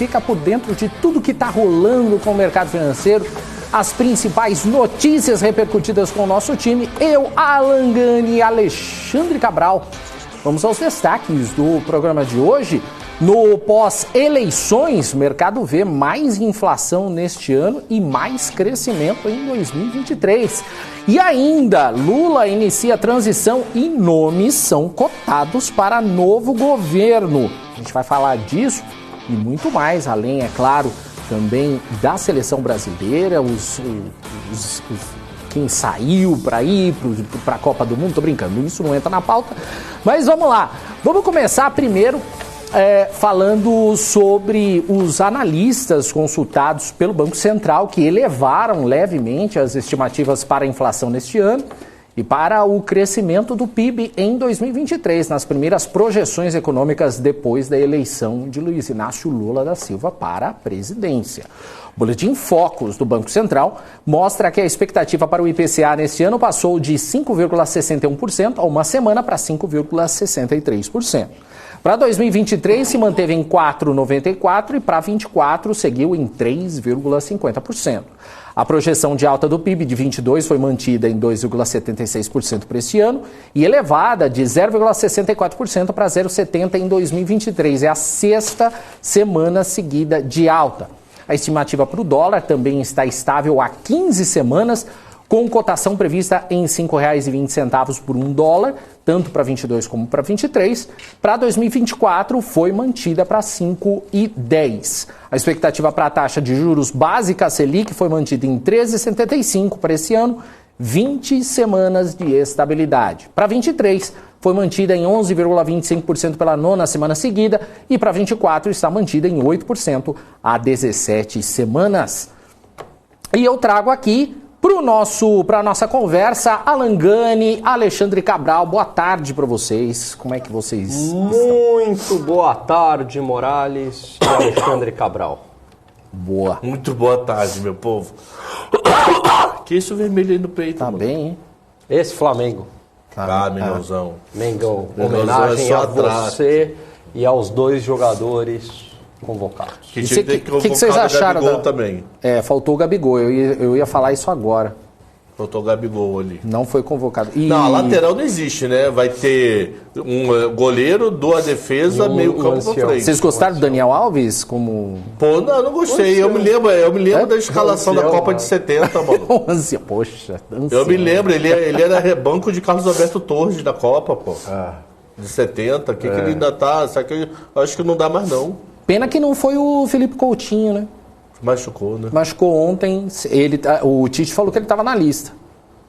fica por dentro de tudo que está rolando com o mercado financeiro, as principais notícias repercutidas com o nosso time. Eu, Alan Gani e Alexandre Cabral. Vamos aos destaques do programa de hoje. No pós-eleições, o mercado vê mais inflação neste ano e mais crescimento em 2023. E ainda, Lula inicia a transição e nomes são cotados para novo governo. A gente vai falar disso e muito mais, além, é claro, também da seleção brasileira, quem saiu para ir para a Copa do Mundo. Tô brincando, isso não entra na pauta. Mas vamos lá, vamos começar primeiro falando sobre os analistas consultados pelo Banco Central, que elevaram levemente as estimativas para a inflação neste ano e para o crescimento do PIB em 2023, nas primeiras projeções econômicas depois da eleição de Luiz Inácio Lula da Silva para a presidência. O Boletim Focus do Banco Central mostra que a expectativa para o IPCA neste ano passou de 5,61% a uma semana para 5,63%. Para 2023 se manteve em 4,94% e para 2024 seguiu em 3,50%. A projeção de alta do PIB de 22 foi mantida em 2,76% para este ano e elevada de 0,64% para 0,70% em 2023. É a sexta semana seguida de alta. A estimativa para o dólar também está estável há 15 semanas, com cotação prevista em R$ 5,20 por $1, tanto para 22 como para 23. Para 2024, foi mantida para 5,10. A expectativa para a taxa de juros básica Selic foi mantida em 13,75 para esse ano, 20 semanas de estabilidade. Para 23, foi mantida em 11,25% pela nona semana seguida e para 24 está mantida em 8% há 17 semanas. E eu trago aqui para a nossa conversa, Alan Gani, Alexandre Cabral. Boa tarde para vocês. Como é que vocês estão? Muito boa tarde, Morales e Alexandre Cabral. Boa. Muito boa tarde, meu povo. Que isso vermelho aí no peito, Tá mano? bem, hein? Esse Flamengo. Mengãozão. Mengão, Mengãozão homenagem é só a atraso. você e aos dois jogadores convocados. Que E tinha que ter que vocês convocado o acharam Gabigol da- também. Faltou o Gabigol. Eu ia falar isso agora. Faltou o Gabigol ali. Não foi convocado. E... Não, a lateral não existe, né? Vai ter um goleiro, duas defesa, meio campo pra ancião. frente. Vocês gostaram do Daniel Alves como Pô, não gostei. Eu me lembro da escalação da Ancião, Copa né? de 70, mano. ancião? Poxa, Eu me lembro, ele era rebanco de Carlos Alberto Torres da Copa, pô. De 70, que ele ainda tá. Só que eu acho que não dá mais, não. Pena que não foi o Felipe Coutinho, né? Machucou, né? Machucou ontem. O Tite falou que ele estava na lista.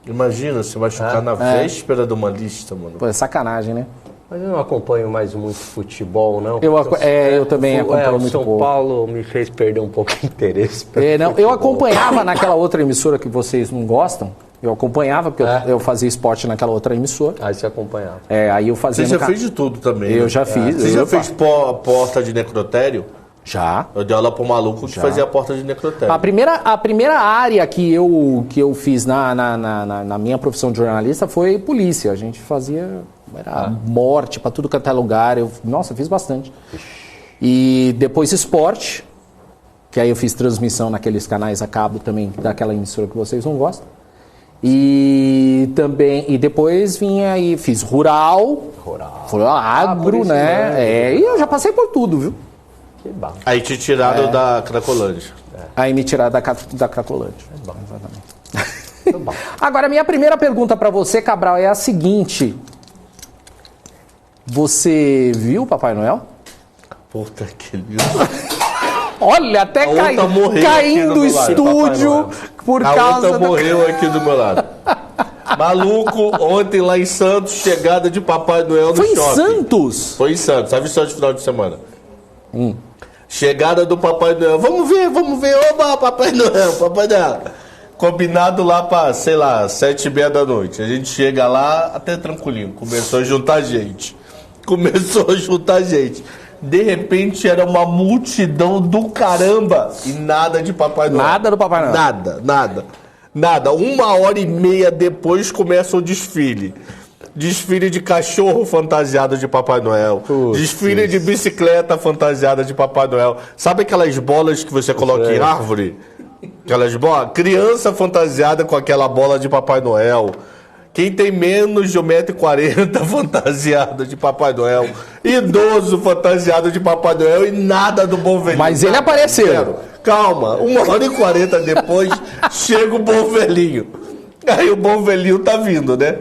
Imagina se machucar na véspera de uma lista, mano. Pô, é sacanagem, né? Mas eu não acompanho mais muito futebol, não. Eu também acompanho o muito São pouco. Paulo me fez perder um pouco de interesse. Eu acompanhava naquela outra emissora que vocês não gostam. Eu acompanhava, porque eu fazia esporte naquela outra emissora. Aí você acompanhava. Aí eu fazia. Você já fez de tudo também. Eu né? já fiz. Você já fez porta de necrotério? Já. Eu dei aula pro maluco que fazia a porta de necrotério. A primeira área que eu fiz na minha profissão de jornalista foi polícia. A gente fazia morte para tudo quanto é lugar. Eu fiz bastante. E depois esporte, que aí eu fiz transmissão naqueles canais a cabo também, daquela emissora que vocês não gostam. E depois vinha e fiz rural, agro, né? E eu já passei por tudo, viu? Que bom. Aí te tiraram da Cracolândia. Aí me tiraram da Cracolândia. Muito bom. Agora, minha primeira pergunta para você, Cabral, é a seguinte. Você viu o Papai Noel? Puta que Olha, até outra morreu aqui caindo do o meu lado, estúdio por A causa outra morreu aqui do meu lado. Maluco, ontem lá em Santos, chegada de Papai Noel no Foi em shopping. Santos? Foi em Santos, sabe só de final de semana. Chegada do Papai Noel. Vamos ver. Oba, Papai Noel. Combinado lá pra, 7h30 da noite. A gente chega lá, até tranquilinho. Começou a juntar gente. De repente era uma multidão do caramba. E nada de Papai Noel. Nada do Papai Noel. Nada. 1h30 depois começa o desfile. desfile de cachorro fantasiado de Papai Noel, desfile de bicicleta fantasiada de Papai Noel. Sabe aquelas bolas que você coloca em árvore? Aquelas bolas? Criança fantasiada com aquela bola de Papai Noel. Quem tem menos de 1,40 m fantasiado de Papai Noel. Idoso fantasiado de Papai Noel e nada do Bom Velhinho. Mas ele apareceu. Calma, 1h40 depois chega o Bom Velhinho. Aí o Bom Velhinho tá vindo, né?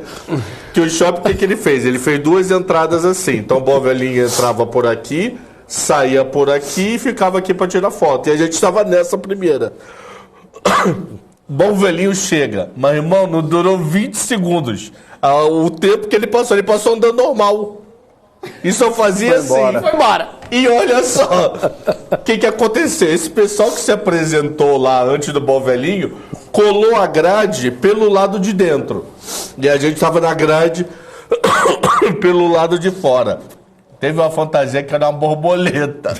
Que o shopping, o que ele fez? Ele fez 2 entradas assim. Então o Bom Velhinho entrava por aqui, saía por aqui e ficava aqui para tirar foto. E a gente estava nessa primeira. Bom Velhinho chega. Mas, irmão, não durou 20 segundos. O tempo que ele passou andando normal. E só fazia assim. Foi embora. E olha só, o que aconteceu? Esse pessoal que se apresentou lá antes do Bom Velhinho colou a grade pelo lado de dentro. E a gente estava na grade pelo lado de fora. Teve uma fantasia que era uma borboleta.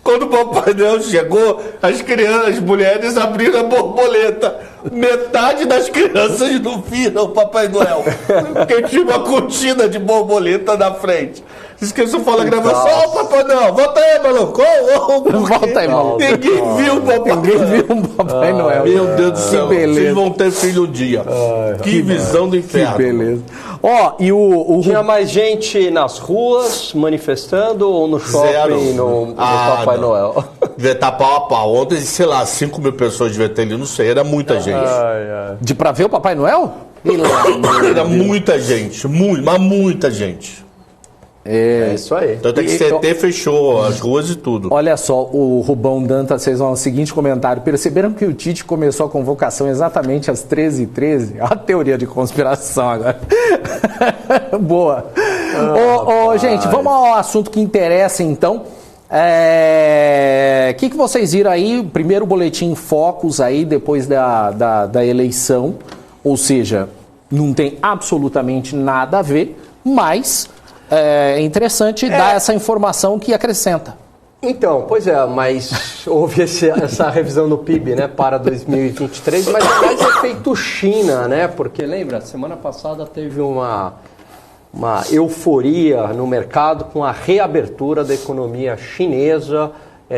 Quando o Papai Noel chegou, as mulheres abriram a borboleta. Metade das crianças não viram o Papai Noel. Porque tinha uma cortina de borboleta na frente. Esqueci de falar a gravação. Ó, Papai Noel, volta aí, maluco. Volta aí, maluco. Ninguém viu o Papai Noel. Ninguém viu o Papai Noel. Meu Deus do céu. beleza. Vocês vão ter filho um dia. Que visão do inferno. Que beleza. Ó, e o Tinha mais gente nas ruas manifestando ou no shopping no Papai Noel? Devia estar pau a pau. Ontem, sei lá, 5 mil pessoas devia ter ali, não sei. Era muita gente. Pra ver o Papai Noel? Era muita gente. Mas muita gente. É isso aí. Tanto é que CT fechou as ruas e tudo. Olha só, o Rubão Dantas fez o seguinte comentário. Perceberam que o Tite começou a convocação exatamente às 13h13? A teoria de conspiração agora. Boa. Gente, vamos ao assunto que interessa então. O que vocês viram aí? Primeiro boletim Focus aí, depois da eleição. Ou seja, não tem absolutamente nada a ver, mas é interessante dar essa informação que acrescenta. Então, pois é, mas houve essa revisão do PIB, né, para 2023, mas é mais efeito China, né, porque lembra, semana passada teve uma euforia no mercado com a reabertura da economia chinesa,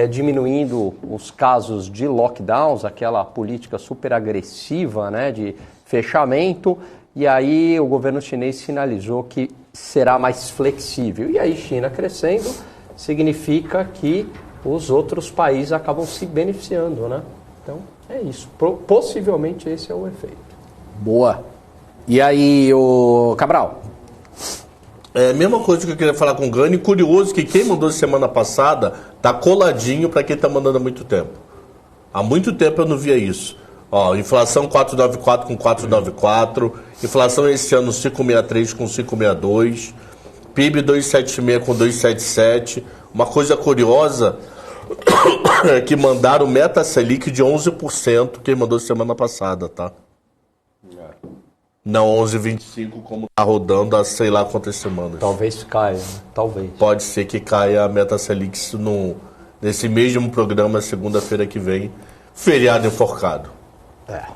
diminuindo os casos de lockdowns, aquela política super agressiva, né, de fechamento, e aí o governo chinês sinalizou que será mais flexível. E aí China crescendo significa que os outros países acabam se beneficiando, né? Então é isso. Possivelmente esse é o efeito. Boa. E aí, o Cabral? É a mesma coisa que eu queria falar com o Gani. Curioso que quem mandou semana passada tá coladinho para quem tá mandando há muito tempo. Há muito tempo eu não via isso. Ó, inflação 4,94 com 4,94, inflação esse ano 5,63 com 5,62, PIB 2,76 com 2,77. Uma coisa curiosa é que mandaram meta Selic de 11%, quem mandou semana passada, tá? Não 11,25 como tá rodando há sei lá quantas semanas. Talvez caia, né? Talvez. Pode ser que caia a meta Selic nesse mesmo programa segunda-feira que vem, feriado enforcado.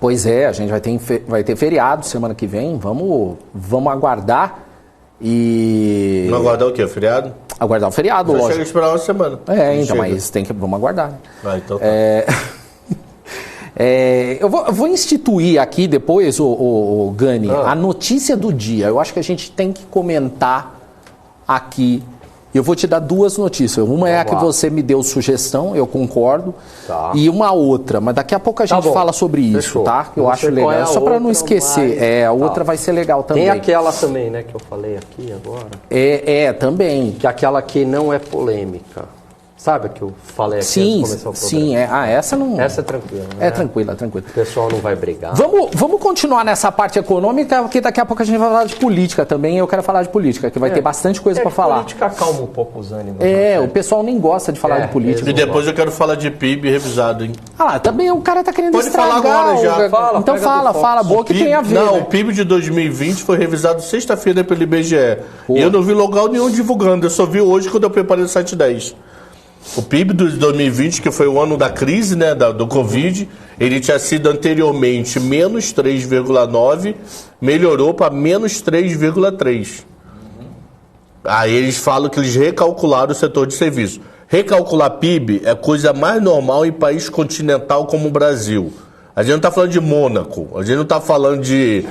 Pois é, a gente vai ter feriado semana que vem, vamos aguardar e... Não aguardar o quê? Feriado? Aguardar o feriado, lógico. Chega a esperar uma semana. Então, mas vamos aguardar. Né? Então tá. Eu vou instituir aqui depois, o Gani, a notícia do dia. Eu acho que a gente tem que comentar aqui. Eu vou te dar 2 notícias. Uma é a que você me deu sugestão, eu concordo. Tá. E uma outra, mas daqui a pouco a gente fala sobre isso, fechou. Tá? Eu acho legal. Só para não esquecer. Mas... a outra vai ser legal também. Tem aquela também, né, que eu falei aqui agora. Também. Que é aquela que não é polêmica. Sabe que eu falei aqui antes de começar o programa? Sim, essa não... Essa é tranquila, né? É tranquila. O pessoal não vai brigar. Vamos continuar nessa parte econômica, porque daqui a pouco a gente vai falar de política também. Eu quero falar de política, que vai ter bastante coisa para falar. Política acalma um pouco os ânimos. O pessoal nem gosta de falar de política. E depois eu quero falar de PIB revisado, hein? Também o cara tá querendo estragar. Pode falar agora já. Então fala, boa que tem a ver. Não, o PIB de 2020 foi revisado sexta-feira pelo IBGE. Pô. E eu não vi local nenhum divulgando, eu só vi hoje quando eu preparei o 710. O PIB de 2020, que foi o ano da crise, né, do Covid, Ele tinha sido anteriormente menos 3,9, melhorou para menos 3,3. Aí eles falam que eles recalcularam o setor de serviço. Recalcular PIB é coisa mais normal em país continental como o Brasil. A gente não está falando de Mônaco, a gente não está falando de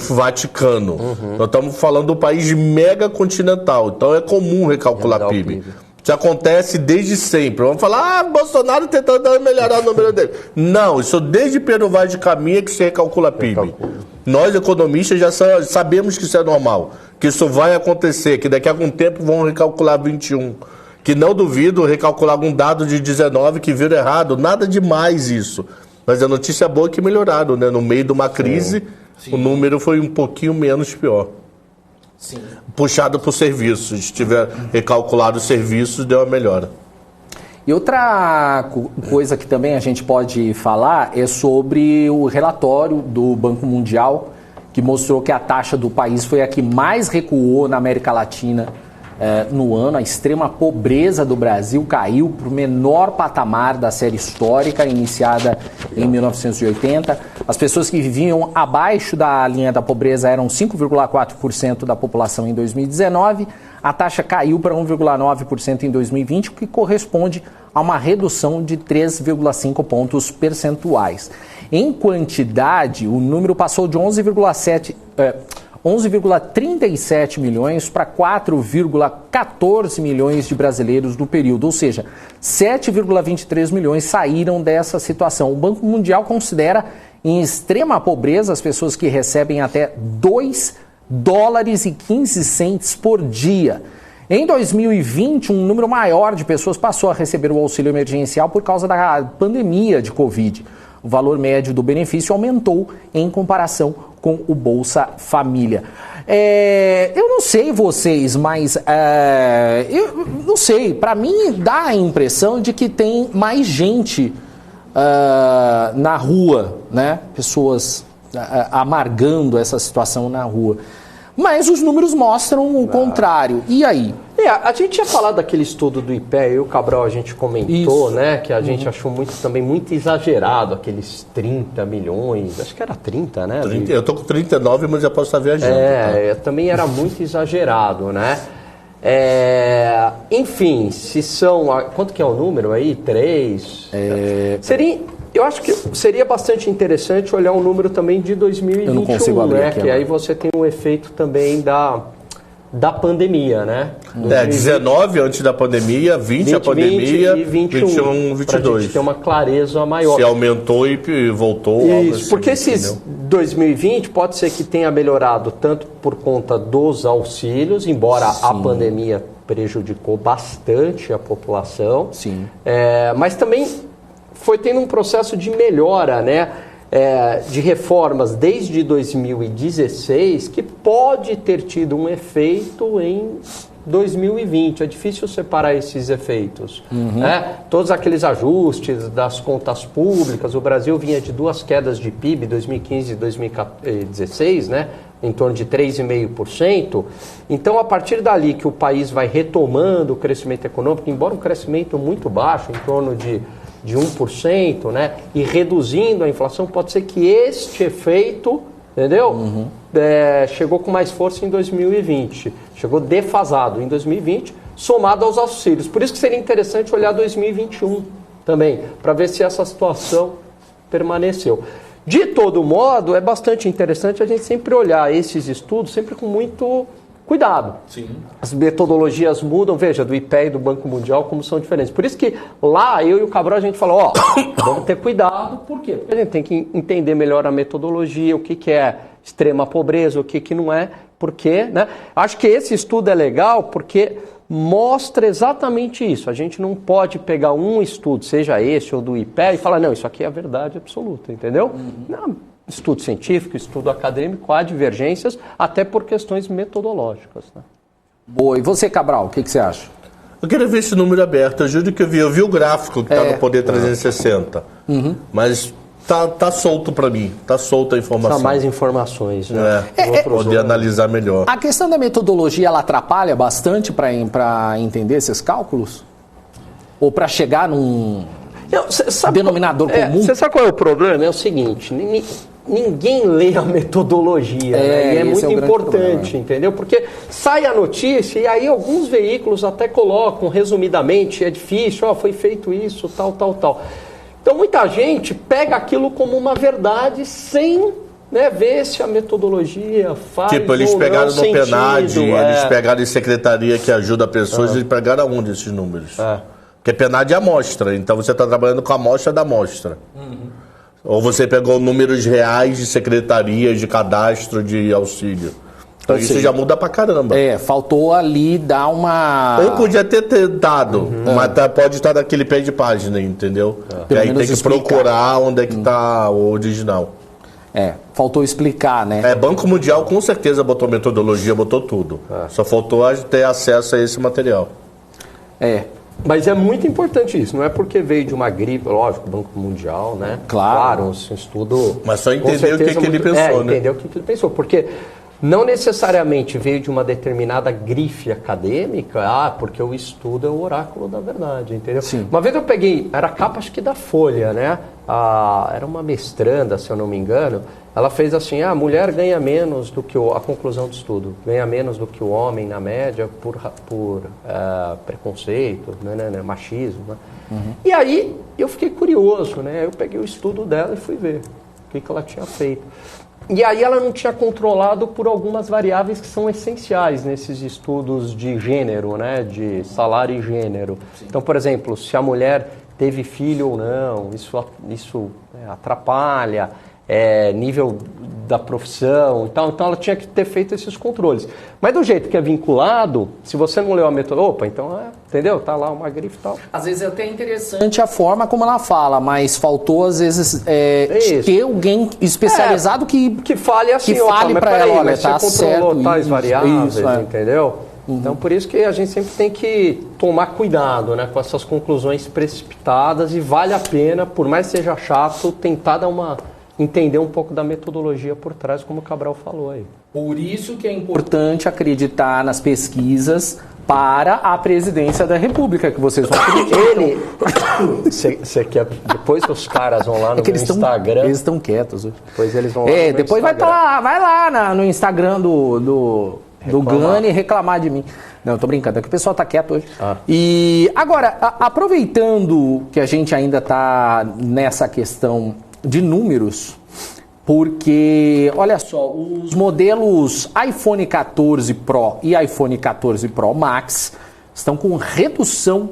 Vaticano. Nós estamos falando do país mega continental. Então é comum recalcular PIB. Isso acontece desde sempre. Vamos falar, Bolsonaro tentando melhorar o número dele. Não, isso desde Pedro Vaz de Caminha que se recalcula PIB. Nós, economistas, já sabemos que isso é normal, que isso vai acontecer, que daqui a algum tempo vão recalcular 21. Que não duvido recalcular algum dado de 19 que vira errado. Nada demais isso. Mas a notícia boa é que melhoraram, né? No meio de uma crise, o número foi um pouquinho menos pior. Sim. Puxado por serviços. Se tiver recalculado os serviços, deu uma melhora. E outra coisa que também a gente pode falar é sobre o relatório do Banco Mundial, que mostrou que a taxa do país foi a que mais recuou na América Latina no ano. A extrema pobreza do Brasil caiu para o menor patamar da série histórica, iniciada em 1980. As pessoas que viviam abaixo da linha da pobreza eram 5,4% da população em 2019. A taxa caiu para 1,9% em 2020, o que corresponde a uma redução de 3,5 pontos percentuais. Em quantidade, o número passou de 11,37 milhões para 4,14 milhões de brasileiros no período, ou seja, 7,23 milhões saíram dessa situação. O Banco Mundial considera em extrema pobreza as pessoas que recebem até $2,15 por dia. Em 2020, um número maior de pessoas passou a receber o auxílio emergencial por causa da pandemia de Covid. O valor médio do benefício aumentou em comparação com o Bolsa Família. Eu não sei vocês, mas eu não sei. Para mim dá a impressão de que tem mais gente na rua, né? Pessoas amargando essa situação na rua. Mas os números mostram o contrário. E aí? A gente tinha falado daquele estudo do IPEA, e o Cabral a gente comentou, né? Que a gente achou também muito exagerado, aqueles 30 milhões, acho que era 30, né? 30, eu tô com 39, mas já posso estar viajando. Também era muito exagerado, né? Enfim, se são... Quanto que é o número aí? 3? Eu acho que seria bastante interessante olhar o número também de 2021, eu não consigo abrir aqui, que aí você tem um efeito também da pandemia, né? 19 antes da pandemia, 20 a pandemia, e 21, 22. Pra gente ter uma clareza maior. Se aumentou e voltou. Isso, assim, porque esses 2020 pode ser que tenha melhorado tanto por conta dos auxílios, embora a pandemia prejudicou bastante a população. Sim. Mas também foi tendo um processo de melhora, né? De reformas desde 2016 que pode ter tido um efeito em 2020. É difícil separar esses efeitos. Todos aqueles ajustes das contas públicas, o Brasil vinha de 2 quedas de PIB, 2015 e 2016, né? Em torno de 3,5%. Então, a partir dali que o país vai retomando o crescimento econômico, embora um crescimento muito baixo, em torno de 1%, né? E reduzindo a inflação, pode ser que este efeito, entendeu? Chegou com mais força em 2020. Chegou defasado em 2020, somado aos auxílios. Por isso que seria interessante olhar 2021 também, para ver se essa situação permaneceu. De todo modo, é bastante interessante a gente sempre olhar esses estudos sempre com muito cuidado. Sim. As metodologias mudam, veja, do IPEA e do Banco Mundial, como são diferentes. Por isso que lá, eu e o Cabral, a gente falou, vamos ter cuidado. Por quê? Porque a gente tem que entender melhor a metodologia, o que é extrema pobreza, o que não é, por quê, né? Acho que esse estudo é legal porque mostra exatamente isso. A gente não pode pegar um estudo, seja esse ou do IPEA, e falar, não, isso aqui é a verdade absoluta, entendeu? Não. Estudo científico, estudo acadêmico, há divergências, até por questões metodológicas. Né? Boa. E você, Cabral, o que você acha? Eu queria ver esse número aberto. Eu juro que eu vi o gráfico que está no Poder 360. Mas tá solto para mim. Tá solta a informação. Só mais informações. Né? Poder analisar melhor. A questão da metodologia, ela atrapalha bastante para entender esses cálculos? Ou para chegar num... denominador comum. Você sabe qual é o problema? É o seguinte, ninguém lê a metodologia, né? E é muito importante, entendeu? Porque sai a notícia e aí alguns veículos até colocam resumidamente, é difícil, foi feito isso, tal. Então muita gente pega aquilo como uma verdade sem ver se a metodologia faz tipo, eles pegaram no sentido, PNAD, eles pegaram em secretaria que ajuda pessoas, eles pegaram um desses números. Porque PNAD é amostra, então você está trabalhando com a amostra da amostra. Ou você pegou números reais de secretarias, de cadastro, de auxílio. Então isso já muda pra caramba. Faltou ali dar uma... Eu podia ter dado, mas pode estar naquele pé de página, entendeu? E aí tem que procurar onde é que está o original. Faltou explicar, né? Banco Mundial com certeza botou metodologia, botou tudo. Só faltou ter acesso a esse material. Mas é muito importante isso, não é porque veio de uma gripe, lógico, Banco Mundial, né? Claro. Um estudo... Mas só entender o que ele pensou, né? Entender o que ele pensou, porque não necessariamente veio de uma determinada grife acadêmica, porque o estudo é o oráculo da verdade, entendeu? Sim. Uma vez eu peguei, era capa acho que da Folha, né? Era uma mestranda, se eu não me engano, ela fez assim, a mulher ganha menos do que a conclusão do estudo, ganha menos do que o homem na média por preconceito, né, machismo, né? E aí eu fiquei curioso, né? Eu peguei o estudo dela e fui ver o que ela tinha feito. E aí ela não tinha controlado por algumas variáveis que são essenciais nesses estudos de gênero, né? De salário e gênero. Sim. Então, por exemplo, se a mulher teve filho ou não, isso atrapalha, nível da profissão e tal. Então ela tinha que ter feito esses controles. Mas do jeito que é vinculado, se você não leu a metodologia, então, entendeu? Tá lá uma grife e tal. Às vezes é até interessante a forma como ela fala, mas faltou às vezes ter alguém especializado que fale assim, que fale para ela, olha, tá certo, controlou tais variáveis, isso, entendeu? Então, por isso que a gente sempre tem que tomar cuidado, né, com essas conclusões precipitadas e vale a pena, por mais que seja chato, tentar entender um pouco da metodologia por trás, como o Cabral falou aí. Por isso que é importante acreditar nas pesquisas para a presidência da República, que vocês vão acreditar. Você quer... Depois os caras vão lá no meu Instagram... Eles estão quietos hoje. Depois eles vão lá no depois Instagram. vai lá no Instagram do Gani reclamar de mim. Não, tô brincando, é que o pessoal tá quieto hoje. E agora, aproveitando que a gente ainda tá nessa questão de números, porque, olha só, os modelos iPhone 14 Pro e iPhone 14 Pro Max estão com redução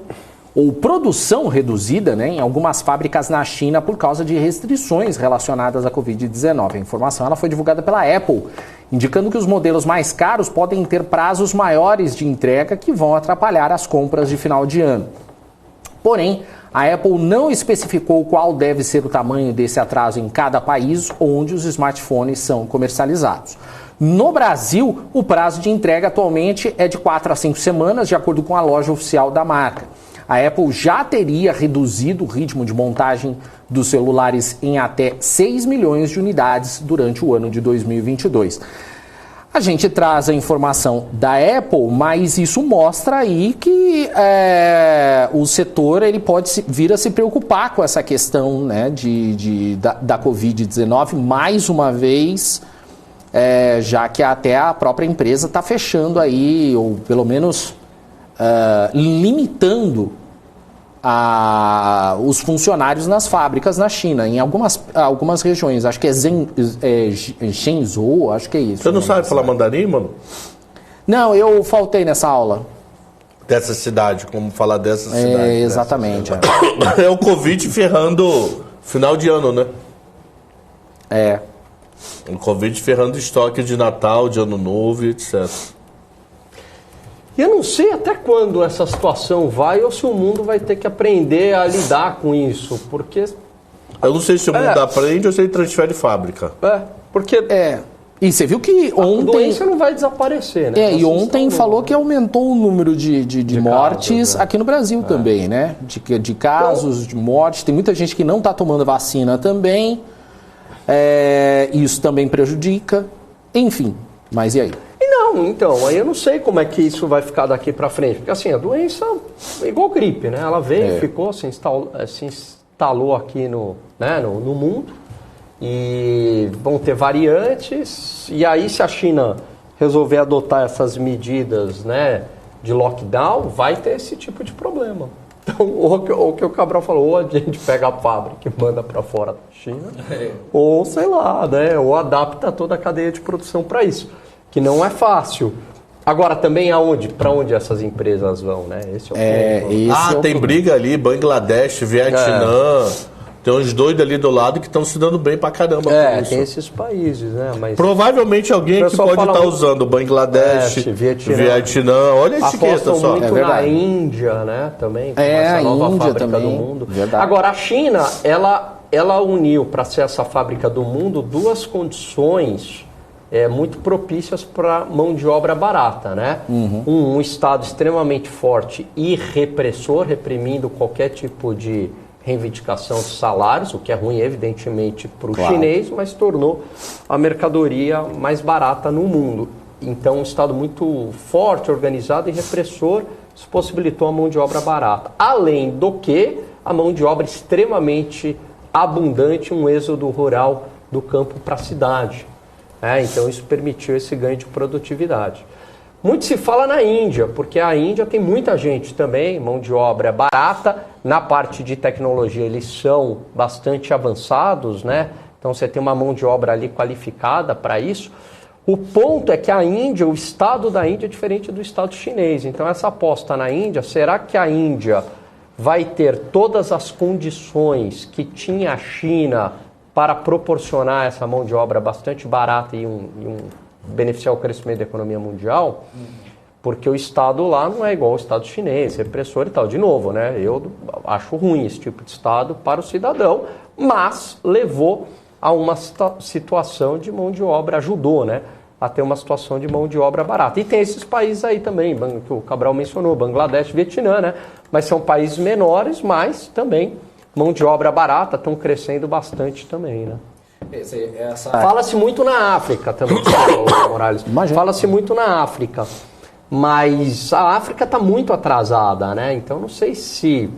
ou produção reduzida, né, em algumas fábricas na China por causa de restrições relacionadas à Covid-19. A informação ela foi divulgada pela Apple, indicando que os modelos mais caros podem ter prazos maiores de entrega que vão atrapalhar as compras de final de ano. Porém, a Apple não especificou qual deve ser o tamanho desse atraso em cada país onde os smartphones são comercializados. No Brasil, o prazo de entrega atualmente é de 4 a 5 semanas, de acordo com a loja oficial da marca. A Apple já teria reduzido o ritmo de montagem dos celulares em até 6 milhões de unidades durante o ano de 2022. A gente traz a informação da Apple, mas isso mostra aí que o setor ele pode vir a se preocupar com essa questão, né, da Covid-19, mais uma vez, já que até a própria empresa está fechando aí, ou pelo menos limitando os funcionários nas fábricas na China, em algumas regiões. Acho que é Shenzhou, acho que é isso. Você não sabe falar mandarim, mano? Não, eu faltei nessa aula. Dessa cidade, como falar dessa cidade. Exatamente. É o Covid ferrando final de ano, né? O Covid ferrando estoque de Natal, de Ano Novo e etc. E eu não sei até quando essa situação vai ou se o mundo vai ter que aprender a lidar com isso, porque... Eu não sei se o mundo aprende ou se ele transfere fábrica. Porque... E você viu que ontem... A doença não vai desaparecer, né? E ontem falou que aumentou o número de mortes casos, aqui no Brasil também, né? De casos, de mortes. Tem muita gente que não está tomando vacina também. Isso também prejudica. Enfim, mas e aí? Então, aí eu não sei como é que isso vai ficar daqui para frente. Porque assim, a doença é igual gripe, né? Ela veio, ficou, se instalou aqui no mundo e vão ter variantes. E aí, se a China resolver adotar essas medidas, né, de lockdown, vai ter esse tipo de problema. Então, o que o Cabral falou, ou a gente pega a fábrica e manda para fora da China, ou sei lá, né, ou adapta toda a cadeia de produção para isso, que não é fácil. Agora, também para onde essas empresas vão, né? Esse é o ponto. Tem briga ali, Bangladesh, Vietnã. Tem uns doidos ali do lado que estão se dando bem pra caramba com isso. Tem esses países, né? Mas provavelmente alguém que pode estar usando Bangladesh, Vietnã. Olha a etiqueta só. Muito na Índia, né? Também. Com essa nova Índia fábrica também. do mundo. Verdade. Agora, a China, ela uniu para ser essa fábrica do mundo duas condições muito propícias para mão de obra barata, né? Um Estado extremamente forte e repressor, reprimindo qualquer tipo de reivindicação de salários, o que é ruim, evidentemente, para o chinês, mas tornou a mercadoria mais barata no mundo. Então, um Estado muito forte, organizado e repressor, isso possibilitou a mão de obra barata. Além do que, a mão de obra extremamente abundante, um êxodo rural do campo para a cidade. Então, isso permitiu esse ganho de produtividade. Muito se fala na Índia, porque a Índia tem muita gente também, mão de obra barata. Na parte de tecnologia eles são bastante avançados, né? Então você tem uma mão de obra ali qualificada para isso. O ponto é que a Índia, o estado da Índia é diferente do estado chinês. Então essa aposta na Índia, será que a Índia vai ter todas as condições que tinha a China para proporcionar essa mão de obra bastante barata e beneficiar o crescimento da economia mundial? Porque o Estado lá não é igual ao Estado chinês, repressor e tal. De novo, né? Eu acho ruim esse tipo de Estado para o cidadão, mas levou a uma situação de mão de obra, ajudou, né, a ter uma situação de mão de obra barata. E tem esses países aí também, que o Cabral mencionou, Bangladesh, Vietnã, né? Mas são países menores, mas também mão de obra barata, estão crescendo bastante também, né? Fala-se muito na África também, Morales. Fala-se muito na África, mas a África está muito atrasada, né? Então não sei se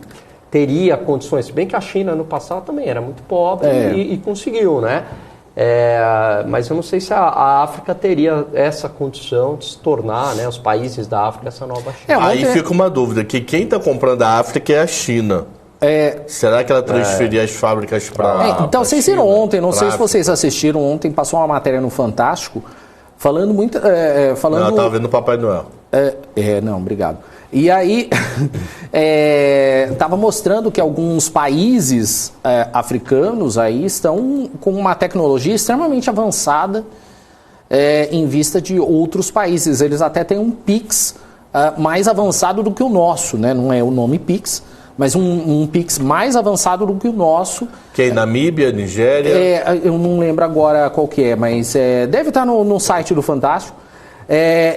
teria condições, se bem que a China no passado também era muito pobre e conseguiu, né? Mas eu não sei se a África teria essa condição de se tornar, né, os países da África, essa nova China. Aí fica uma dúvida, que quem está comprando a África é a China. Será que ela transferia as fábricas para então, vocês viram ontem, não sei se vocês assistiram ontem, passou uma matéria no Fantástico, falando muito... Não, eu estava vendo o Papai Noel. Não, obrigado. E aí, estava mostrando que alguns países africanos aí estão com uma tecnologia extremamente avançada em vista de outros países. Eles até têm um Pix mais avançado do que o nosso, né? Não é o nome Pix, mas um Pix mais avançado do que o nosso. Que é Namíbia, Nigéria? Eu não lembro agora qual que é, mas deve estar no site do Fantástico.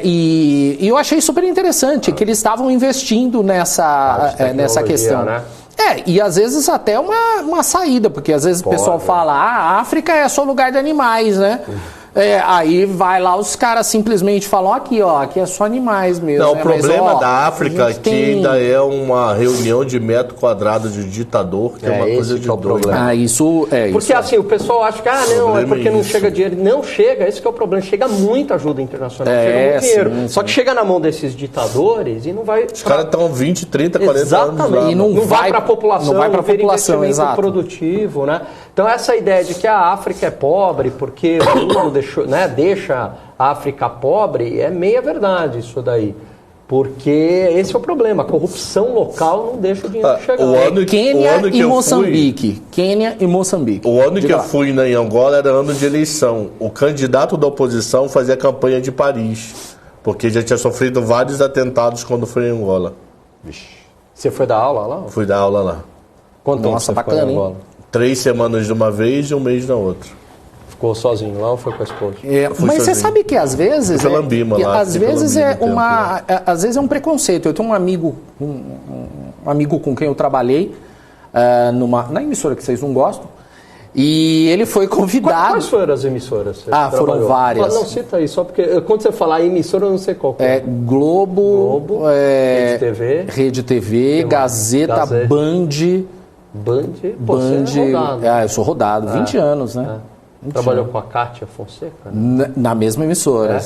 E eu achei super interessante que eles estavam investindo nessa questão. Né? E às vezes até uma saída, porque às vezes o pessoal fala, a África é só lugar de animais, né? Aí vai lá, os caras simplesmente falam, aqui é só animais mesmo. Não, o problema da África é que ainda é uma reunião de metro quadrado de ditador, que é uma coisa de doido. Porque assim, o pessoal acha que, não, é porque não chega dinheiro. Não chega, esse que é o problema. Chega muita ajuda internacional, chega muito dinheiro. Sim. Só que chega na mão desses ditadores e não vai... Os caras estão 20, 30, 40 anos lá. Exatamente, e não vai para a população, não vai para a população, exato. Produtivo, né? Então essa ideia de que a África é pobre porque o mundo deixa a África pobre é meia verdade isso daí. Porque esse é o problema, a corrupção local não deixa o dinheiro chegar. Quênia e Moçambique. Quênia e Moçambique. O ano que eu fui em Angola era ano de eleição. O candidato da oposição fazia campanha de Paris, porque já tinha sofrido vários atentados quando foi em Angola. Você foi dar aula lá? Fui dar aula lá. Quanto tempo você ficou em Angola? 3 semanas de uma vez e um mês na outra. Ficou sozinho lá ou foi com a esposa? Mas você sabe que às vezes às vezes é um preconceito. Eu tenho um amigo com quem eu trabalhei na emissora que vocês não gostam, e ele foi convidado. Quais foram as emissoras? Foram várias. Não, cita aí, só porque quando você falar emissora eu não sei qual. Globo, Rede TV, Gazeta, Band. Band, você é rodado. Eu sou rodado, 20 anos, né? 20 Trabalhou anos. com a Kátia Fonseca? Né? Na mesma emissora.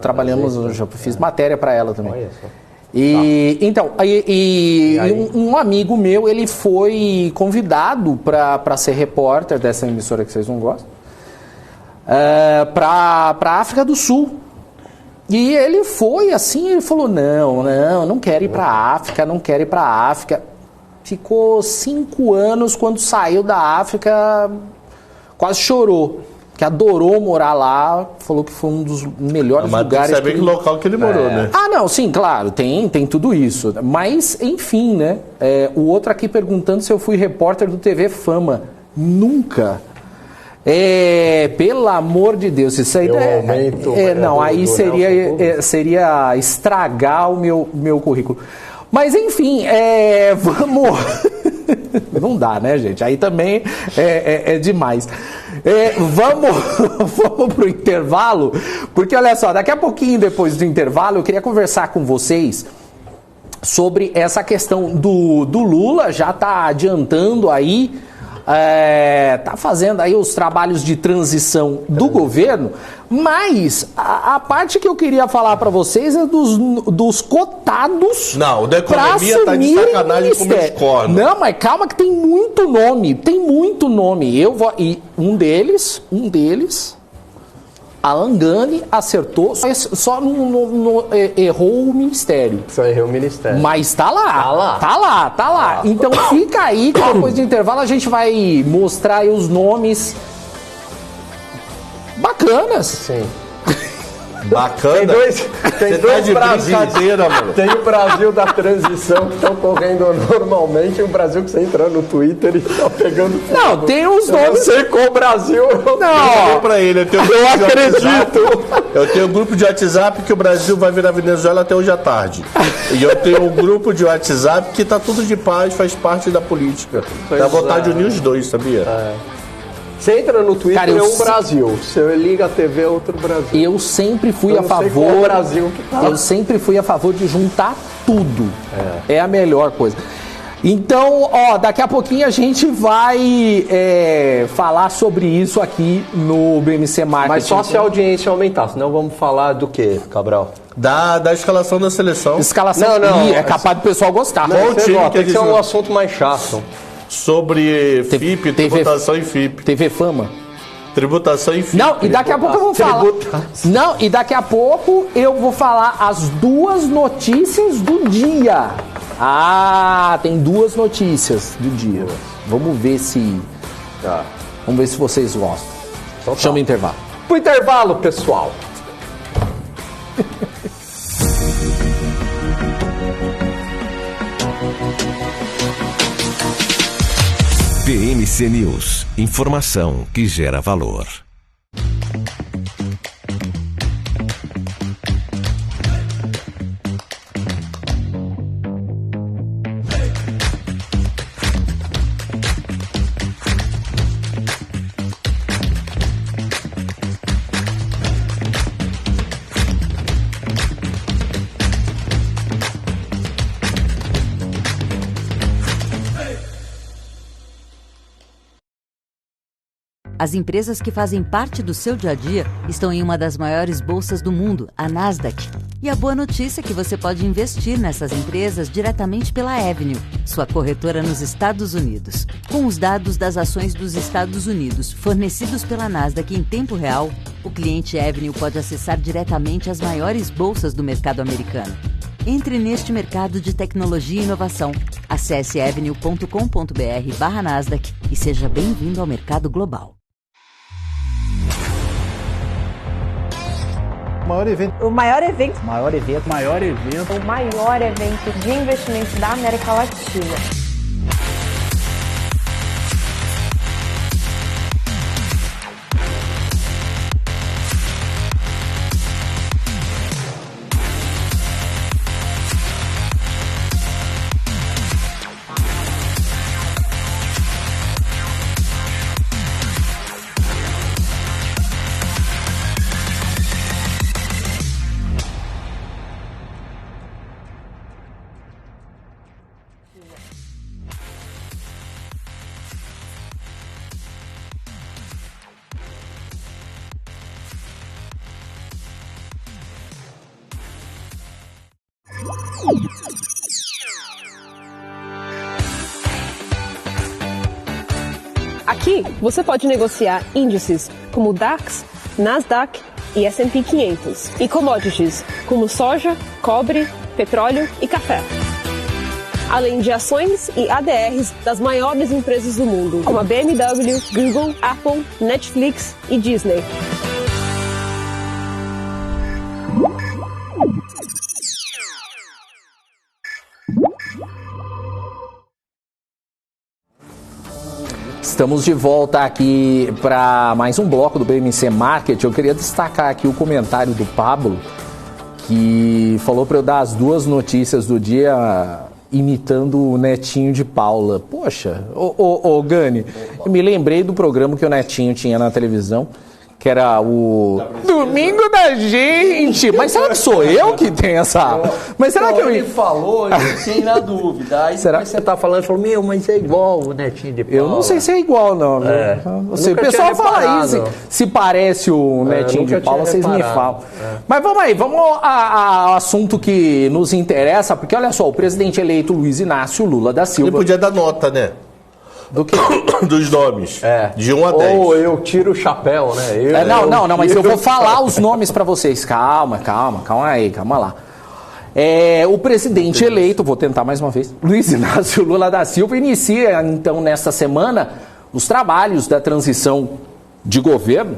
Trabalhamos, eu já fiz matéria para ela também. Olha só. Então, um amigo meu, ele foi convidado para ser repórter dessa emissora que vocês não gostam, para a África do Sul. E ele foi assim, ele falou, não quero ir para a África, não quero ir para a África. Ficou 5 anos, quando saiu da África, quase chorou. Que adorou morar lá, falou que foi um dos melhores lugares. Mas saber que local que ele morou, né? Não, sim, claro, tem tudo isso. Mas, enfim, né? O outro aqui perguntando se eu fui repórter do TV Fama. Nunca. Pelo amor de Deus, isso aí... aí seria estragar o meu currículo. Mas, enfim, vamos... Não dá, né, gente? Aí também é demais. Vamos pro intervalo, porque olha só, daqui a pouquinho depois do intervalo eu queria conversar com vocês sobre essa questão do Lula. Já está adiantando aí, está fazendo aí os trabalhos de transição do governo, mas a parte que eu queria falar para vocês é dos cotados. Não, o da economia tá de sacanagem com meus cornos. Não, mas calma que tem muito nome. E um deles, Alan Gani, acertou, só errou o ministério. Só errou o ministério. Mas tá lá. Então fica aí, que depois do intervalo a gente vai mostrar aí os nomes bacanas. Sim. Bacana. Tem dois brincadeira, mano. Tem o Brasil da transição que estão correndo normalmente, e o Brasil que você entra no Twitter e tá pegando fogo. Não, tem os nomes. Você com o Brasil. Não, pra ele. Eu acredito. Eu tenho um grupo de WhatsApp que o Brasil vai virar Venezuela até hoje à tarde. E eu tenho um grupo de WhatsApp que tá tudo de paz, faz parte da política. Dá vontade de unir os dois, sabia? Você entra no Twitter, cara, é um Brasil. Você liga a TV, é outro Brasil. Eu sempre fui a favor. Brasil que tá. Eu sempre fui a favor de juntar tudo. É a melhor coisa. Então, daqui a pouquinho a gente vai falar sobre isso aqui no BMC Marketing. Mas só se a audiência aumentar, senão vamos falar do quê, Cabral? Da escalação da seleção. Não. É capaz do pessoal gostar. Tem que ser um assunto mais chato. Sobre FIP, tributação e FIP. TV Fama. Tributação e FIP. Não, e daqui a pouco eu vou falar. Não, e daqui a pouco eu vou falar as 2 notícias do dia. Tem 2 notícias do dia. Vamos ver se vocês gostam. Então, chama o intervalo. Pro intervalo, pessoal. BMC News, informação que gera valor. As empresas que fazem parte do seu dia a dia estão em uma das maiores bolsas do mundo, a Nasdaq. E a boa notícia é que você pode investir nessas empresas diretamente pela Avenue, sua corretora nos Estados Unidos. Com os dados das ações dos Estados Unidos fornecidos pela Nasdaq em tempo real, o cliente Avenue pode acessar diretamente as maiores bolsas do mercado americano. Entre neste mercado de tecnologia e inovação. Acesse avenue.com.br/Nasdaq e seja bem-vindo ao mercado global. O maior evento de investimentos da América Latina. Aqui, você pode negociar índices como o DAX, Nasdaq e S&P 500 e commodities como soja, cobre, petróleo e café. Além de ações e ADRs das maiores empresas do mundo, como a BMW, Google, Apple, Netflix e Disney. Estamos de volta aqui para mais um bloco do BMC Market. Eu queria destacar aqui o comentário do Pablo, que falou para eu dar as duas notícias do dia imitando o Netinho de Paula. Poxa, ô Gani, eu me lembrei do programa que o Netinho tinha na televisão, que era o Domingo da Gente. Mas será que sou eu que tenho essa... Mas será que ele falou, eu fiquei na dúvida. Aí será que você tá falando, falou, mas é igual o Netinho de Paula. Eu não sei se é igual, não. O pessoal fala isso, se parece o Netinho de Paula, vocês me falam. Mas vamos aí, vamos ao assunto que nos interessa, porque olha só, o presidente eleito Luiz Inácio Lula da Silva... Ele podia dar nota, né? Do que? Dos nomes. De 1 a 10. Ou eu tiro o chapéu, né? Não, mas eu vou falar os nomes para vocês. Calma lá. O presidente eleito, vou tentar mais uma vez, Luiz Inácio Lula da Silva, inicia então nesta semana os trabalhos da transição de governo,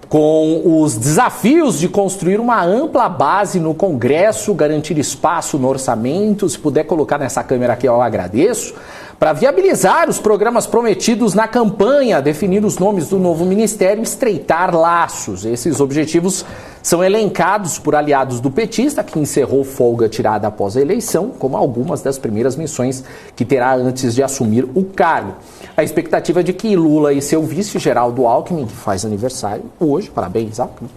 com os desafios de construir uma ampla base no Congresso, garantir espaço no orçamento. Se puder colocar nessa câmera aqui, eu agradeço, para viabilizar os programas prometidos na campanha, definir os nomes do novo ministério e estreitar laços. Esses objetivos são elencados por aliados do petista, que encerrou folga tirada após a eleição, como algumas das primeiras missões que terá antes de assumir o cargo. A expectativa é de que Lula e seu vice, Geraldo Alckmin, que faz aniversário hoje, parabéns, Alckmin,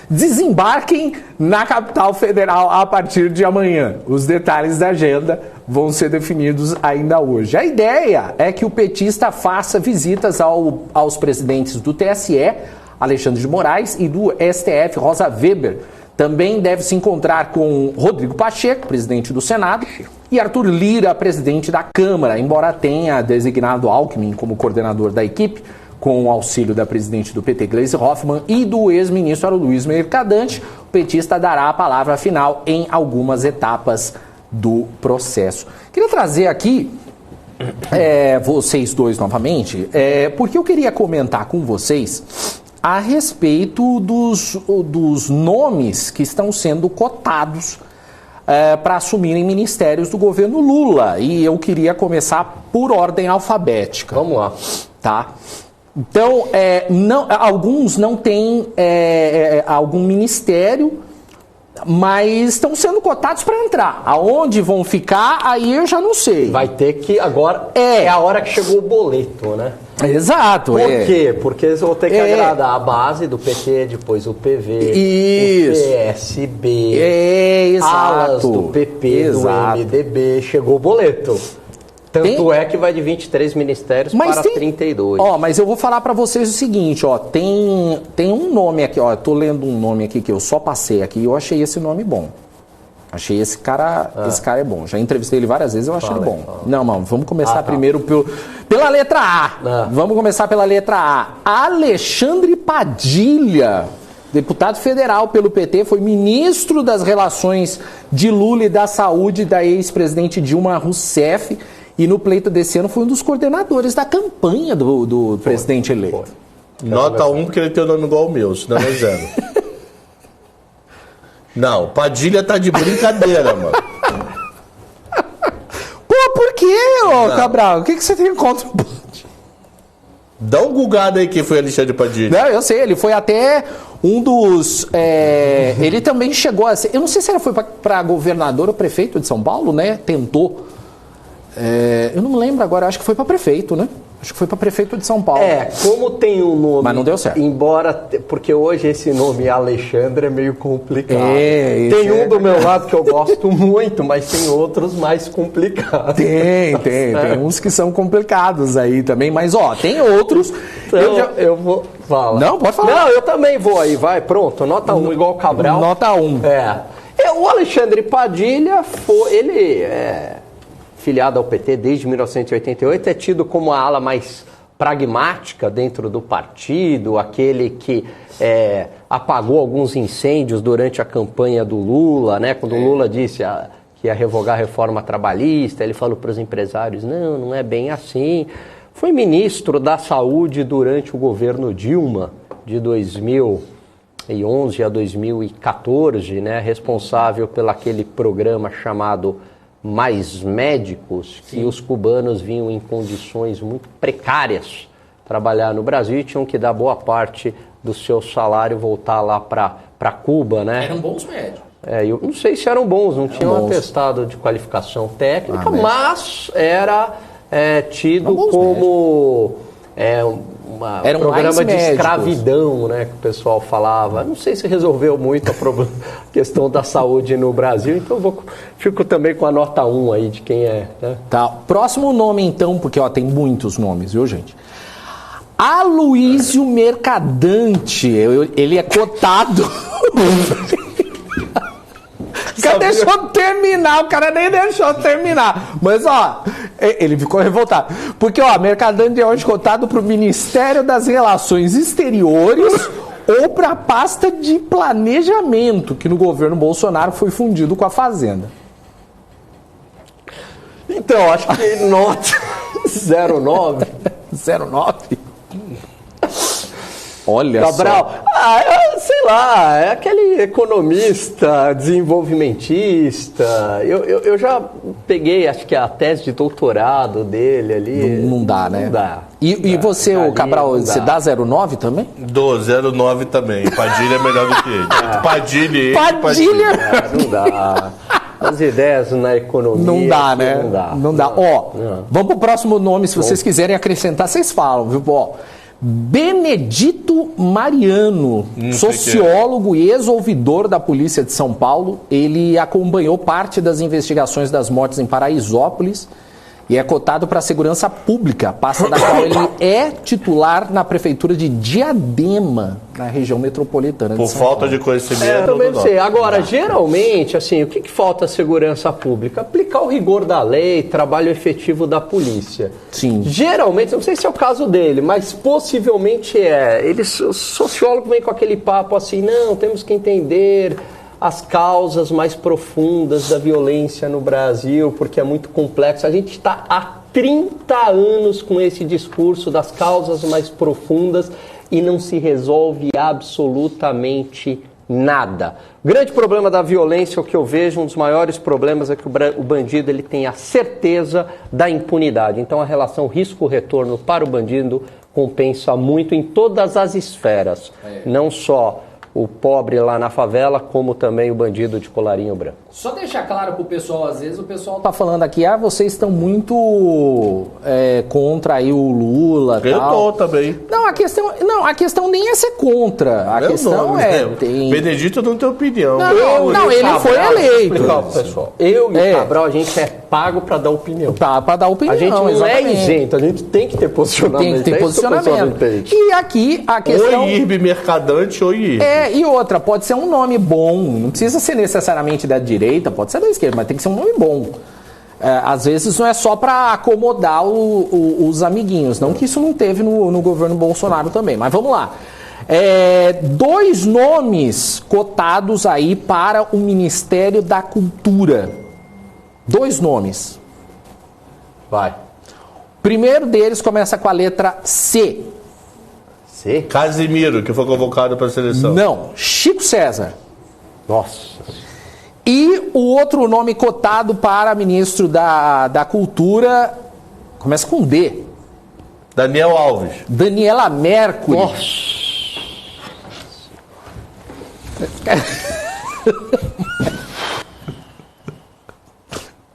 desembarquem na capital federal a partir de amanhã. Os detalhes da agenda vão ser definidos ainda hoje. A ideia é que o petista faça visitas aos presidentes do TSE, Alexandre de Moraes, e do STF, Rosa Weber. Também deve se encontrar com Rodrigo Pacheco, presidente do Senado, e Arthur Lira, presidente da Câmara, embora tenha designado Alckmin como coordenador da equipe, com o auxílio da presidente do PT, Gleisi Hoffmann, e do ex-ministro Aloysio Mercadante. O petista dará a palavra final em algumas etapas do processo. Queria trazer aqui vocês dois novamente, porque eu queria comentar com vocês a respeito dos nomes que estão sendo cotados para assumirem ministérios do governo Lula. E eu queria começar por ordem alfabética. Vamos lá. Tá? Então, alguns não têm algum ministério, mas estão sendo cotados para entrar. Aonde vão ficar, aí eu já não sei. Vai ter que, agora é a hora que chegou o boleto, né? Exato. Por quê? Porque eles vão ter que agradar a base do PT, depois o PV, Isso. o PSB, alas do PP, do MDB, chegou o boleto. Tanto é que vai de 23 ministérios para 32. Mas eu vou falar para vocês o seguinte, tem um nome aqui, eu tô lendo um nome aqui que eu só passei aqui e eu achei esse nome bom. Achei esse cara é bom. Já entrevistei ele várias vezes, eu achei ele bom. Não, vamos começar primeiro pela letra A. Vamos começar pela letra A. Alexandre Padilha, deputado federal pelo PT, foi ministro das Relações de Lula e da Saúde da ex-presidente Dilma Rousseff. E no pleito desse ano foi um dos coordenadores da campanha do presidente eleito. Nota 1, porque ele tem o nome igual ao meu, senão é 0. Não, Padilha tá de brincadeira, mano. Pô, por quê, Cabral? O que você tem contra o Padilha? Dá um gugado aí quem foi Alexandre Padilha. Não, eu sei, ele foi até um dos... ele também chegou a ser... Eu não sei se ele foi para governador ou prefeito de São Paulo, né? Tentou. Eu não me lembro agora, acho que foi para prefeito, né? Acho que foi para prefeito de São Paulo. Como tem um nome... Mas não deu certo. Porque hoje esse nome Alexandre é meio complicado. Tem um do meu lado que eu gosto muito, mas tem outros mais complicados. Tem uns que são complicados aí também, mas tem outros... Então, eu vou... Fala. Não, pode falar. Não, eu também vou aí, vai, pronto. Nota 1, igual o Cabral. Nota 1. O Alexandre Padilha, ele filiado ao PT desde 1988, é tido como a ala mais pragmática dentro do partido, aquele que apagou alguns incêndios durante a campanha do Lula, né? Quando o Lula disse que ia revogar a reforma trabalhista, ele falou para os empresários, não é bem assim. Foi ministro da Saúde durante o governo Dilma, de 2011 a 2014, né? Responsável pelo aquele programa chamado Mais Médicos, que os cubanos vinham em condições muito precárias trabalhar no Brasil e tinham que dar boa parte do seu salário voltar lá para Cuba, né? Eram bons médicos. Eu não sei se eram bons, não tinham atestado de qualificação técnica, mas era tido como um programa de escravidão, né, que o pessoal falava. Não sei se resolveu muito a questão da saúde no Brasil, então fico também com a nota 1 aí de quem é. Né? Tá, próximo nome então, porque tem muitos nomes, viu, gente? Aloísio Mercadante, ele é cotado... Deixa eu terminar, o cara nem deixou eu terminar. Mas, ele ficou revoltado. Porque, Mercadante é hoje cotado para o Ministério das Relações Exteriores ou para a pasta de planejamento, que no governo Bolsonaro foi fundido com a Fazenda. Então, acho que nota 09. 09? Olha Cabral, só. Sei lá, é aquele economista, desenvolvimentista. Eu já peguei, acho que a tese de doutorado dele ali. Não dá, né? Não dá. E você, o Cabral, você dá 09 também? Dou 09 também. Padilha é melhor do que ele. Padilha. Não dá. As ideias na economia... Não dá, né? Não dá. Vamos pro próximo nome, se vocês quiserem acrescentar, vocês falam, viu? Benedito Mariano, sociólogo e ex-ouvidor da Polícia de São Paulo. Ele acompanhou parte das investigações das mortes em Paraisópolis e é cotado para a segurança pública, pasta da qual ele é titular na prefeitura de Diadema, na região metropolitana de São Paulo. Por falta de conhecimento. Também não sei. Agora, geralmente, assim, o que falta à segurança pública? Aplicar o rigor da lei, trabalho efetivo da polícia. Sim. Geralmente, não sei se é o caso dele, mas possivelmente é. O sociólogo vem com aquele papo assim, não, temos que entender as causas mais profundas da violência no Brasil, porque é muito complexo. A gente está há 30 anos com esse discurso das causas mais profundas e não se resolve absolutamente nada. O grande problema da violência, o que eu vejo, um dos maiores problemas é que o bandido ele tem a certeza da impunidade. Então a relação risco-retorno para o bandido compensa muito em todas as esferas, não só o pobre lá na favela, como também o bandido de colarinho branco. Só deixar claro pro pessoal, às vezes o pessoal tá falando aqui, vocês estão muito contra aí o Lula e tal. Eu tô também. Não, a questão nem é ser contra. A questão Benedito não tem opinião. Não, ele foi eleito. Pessoal, eu e o Cabral, a gente é pago para dar opinião. Para dar opinião, a gente não exatamente. É isento, a gente tem que ter posicionamento. Tem que ter posicionamento. E aqui a questão... Ou IRB Mercadante ou IRB. E outra, pode ser um nome bom, não precisa ser necessariamente da direita, pode ser da esquerda, mas tem que ser um nome bom. Às vezes não é só para acomodar os amiguinhos, não que isso não teve no governo Bolsonaro também, mas vamos lá. 2 nomes cotados aí para o Ministério da Cultura. 2 nomes. Vai. Primeiro deles começa com a letra C. C? Casimiro, que foi convocado para a seleção. Não, Chico César. Nossa. E o outro nome cotado para ministro da Cultura começa com D. Daniel Alves. Daniela Mercury. Nossa.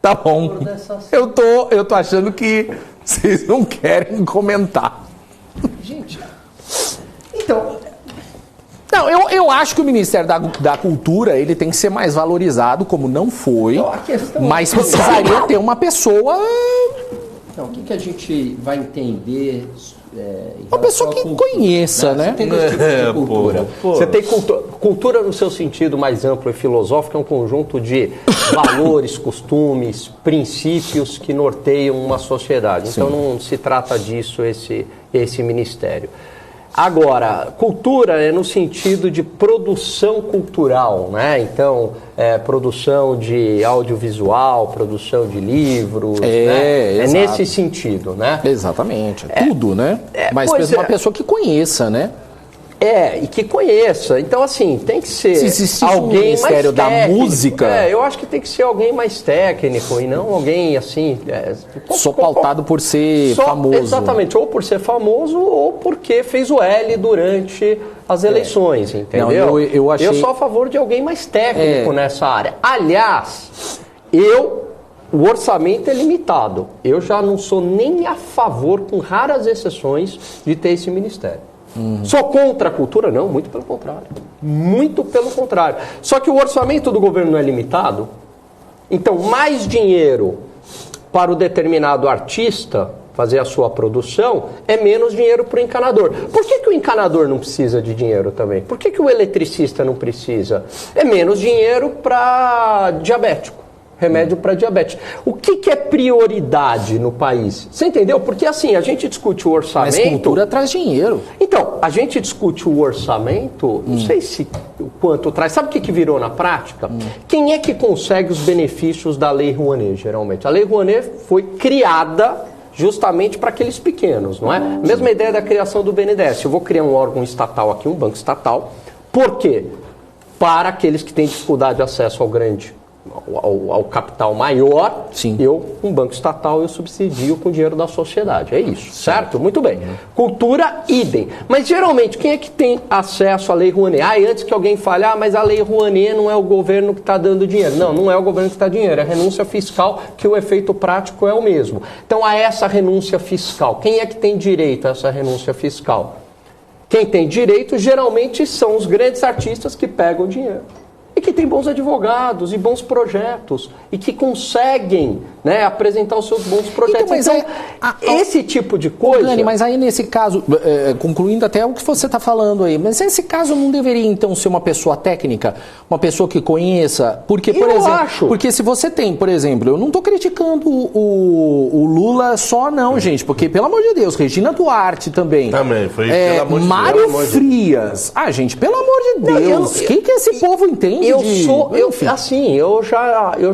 Tá bom. Eu tô achando que vocês não querem comentar. Gente. Então... Não, eu acho que o Ministério da Cultura ele tem que ser mais valorizado, como não foi, mas precisaria ter uma pessoa Não, o que a gente vai entender? Uma pessoa que conheça, né? Você tem dois tipos de cultura. Você tem cultura no seu sentido mais amplo e filosófico, é um conjunto de valores, costumes, princípios que norteiam uma sociedade. Então não se trata disso esse ministério. Agora, cultura é no sentido de produção cultural, né? Então, produção de audiovisual, produção de livros, né? É nesse sentido, né? Exatamente, tudo, né? Mas mesmo uma pessoa que conheça, né? E que conheça. Então, assim, tem que ser alguém mais Ministério da Música. Eu acho que tem que ser alguém mais técnico e não alguém, assim... só pautado por ser famoso. Exatamente, ou por ser famoso ou porque fez o L durante as eleições, entendeu? Não, eu sou a favor de alguém mais técnico nessa área. Aliás, o orçamento é limitado. Eu já não sou nem a favor, com raras exceções, de ter esse ministério. Sou contra a cultura? Não, muito pelo contrário. Muito pelo contrário. Só que o orçamento do governo não é limitado. Então, mais dinheiro para o determinado artista fazer a sua produção é menos dinheiro para o encanador. Por que o encanador não precisa de dinheiro também? Por que o eletricista não precisa? É menos dinheiro para diabético. Remédio para diabetes. O que é prioridade no país? Você entendeu? Porque assim, a gente discute o orçamento... Mas cultura traz dinheiro. Então, a gente discute o orçamento, não sei se o quanto traz. Sabe o que virou na prática? Quem é que consegue os benefícios da Lei Rouanet, geralmente? A Lei Rouanet foi criada justamente para aqueles pequenos, não é? Mesma ideia da criação do BNDES. Eu vou criar um órgão estatal aqui, um banco estatal. Por quê? Para aqueles que têm dificuldade de acesso ao capital maior, um banco estatal, eu subsidio com o dinheiro da sociedade. É isso, certo? Muito bem. Cultura, idem. Mas, geralmente, quem é que tem acesso à Lei Rouanet? Antes que alguém fale, mas a Lei Rouanet não é o governo que está dando dinheiro. Não é o governo que está dando dinheiro, é a renúncia fiscal, que o efeito prático é o mesmo. Então, a essa renúncia fiscal, quem é que tem direito a essa renúncia fiscal? Quem tem direito, geralmente, são os grandes artistas que pegam dinheiro. E que tem bons advogados e bons projetos e que conseguem, né, apresentar os seus bons projetos. Então, esse tipo de coisa... Dani, mas aí nesse caso, concluindo até o que você está falando aí, mas nesse caso não deveria então ser uma pessoa técnica, uma pessoa que conheça? Porque, por exemplo, porque se você tem, por exemplo, eu não estou criticando o Lula só não, gente, porque pelo amor de Deus, Regina Duarte também. Também, foi pelo amor de Deus. Mário Frias. Gente, pelo amor de Deus, o que esse povo entende? Eu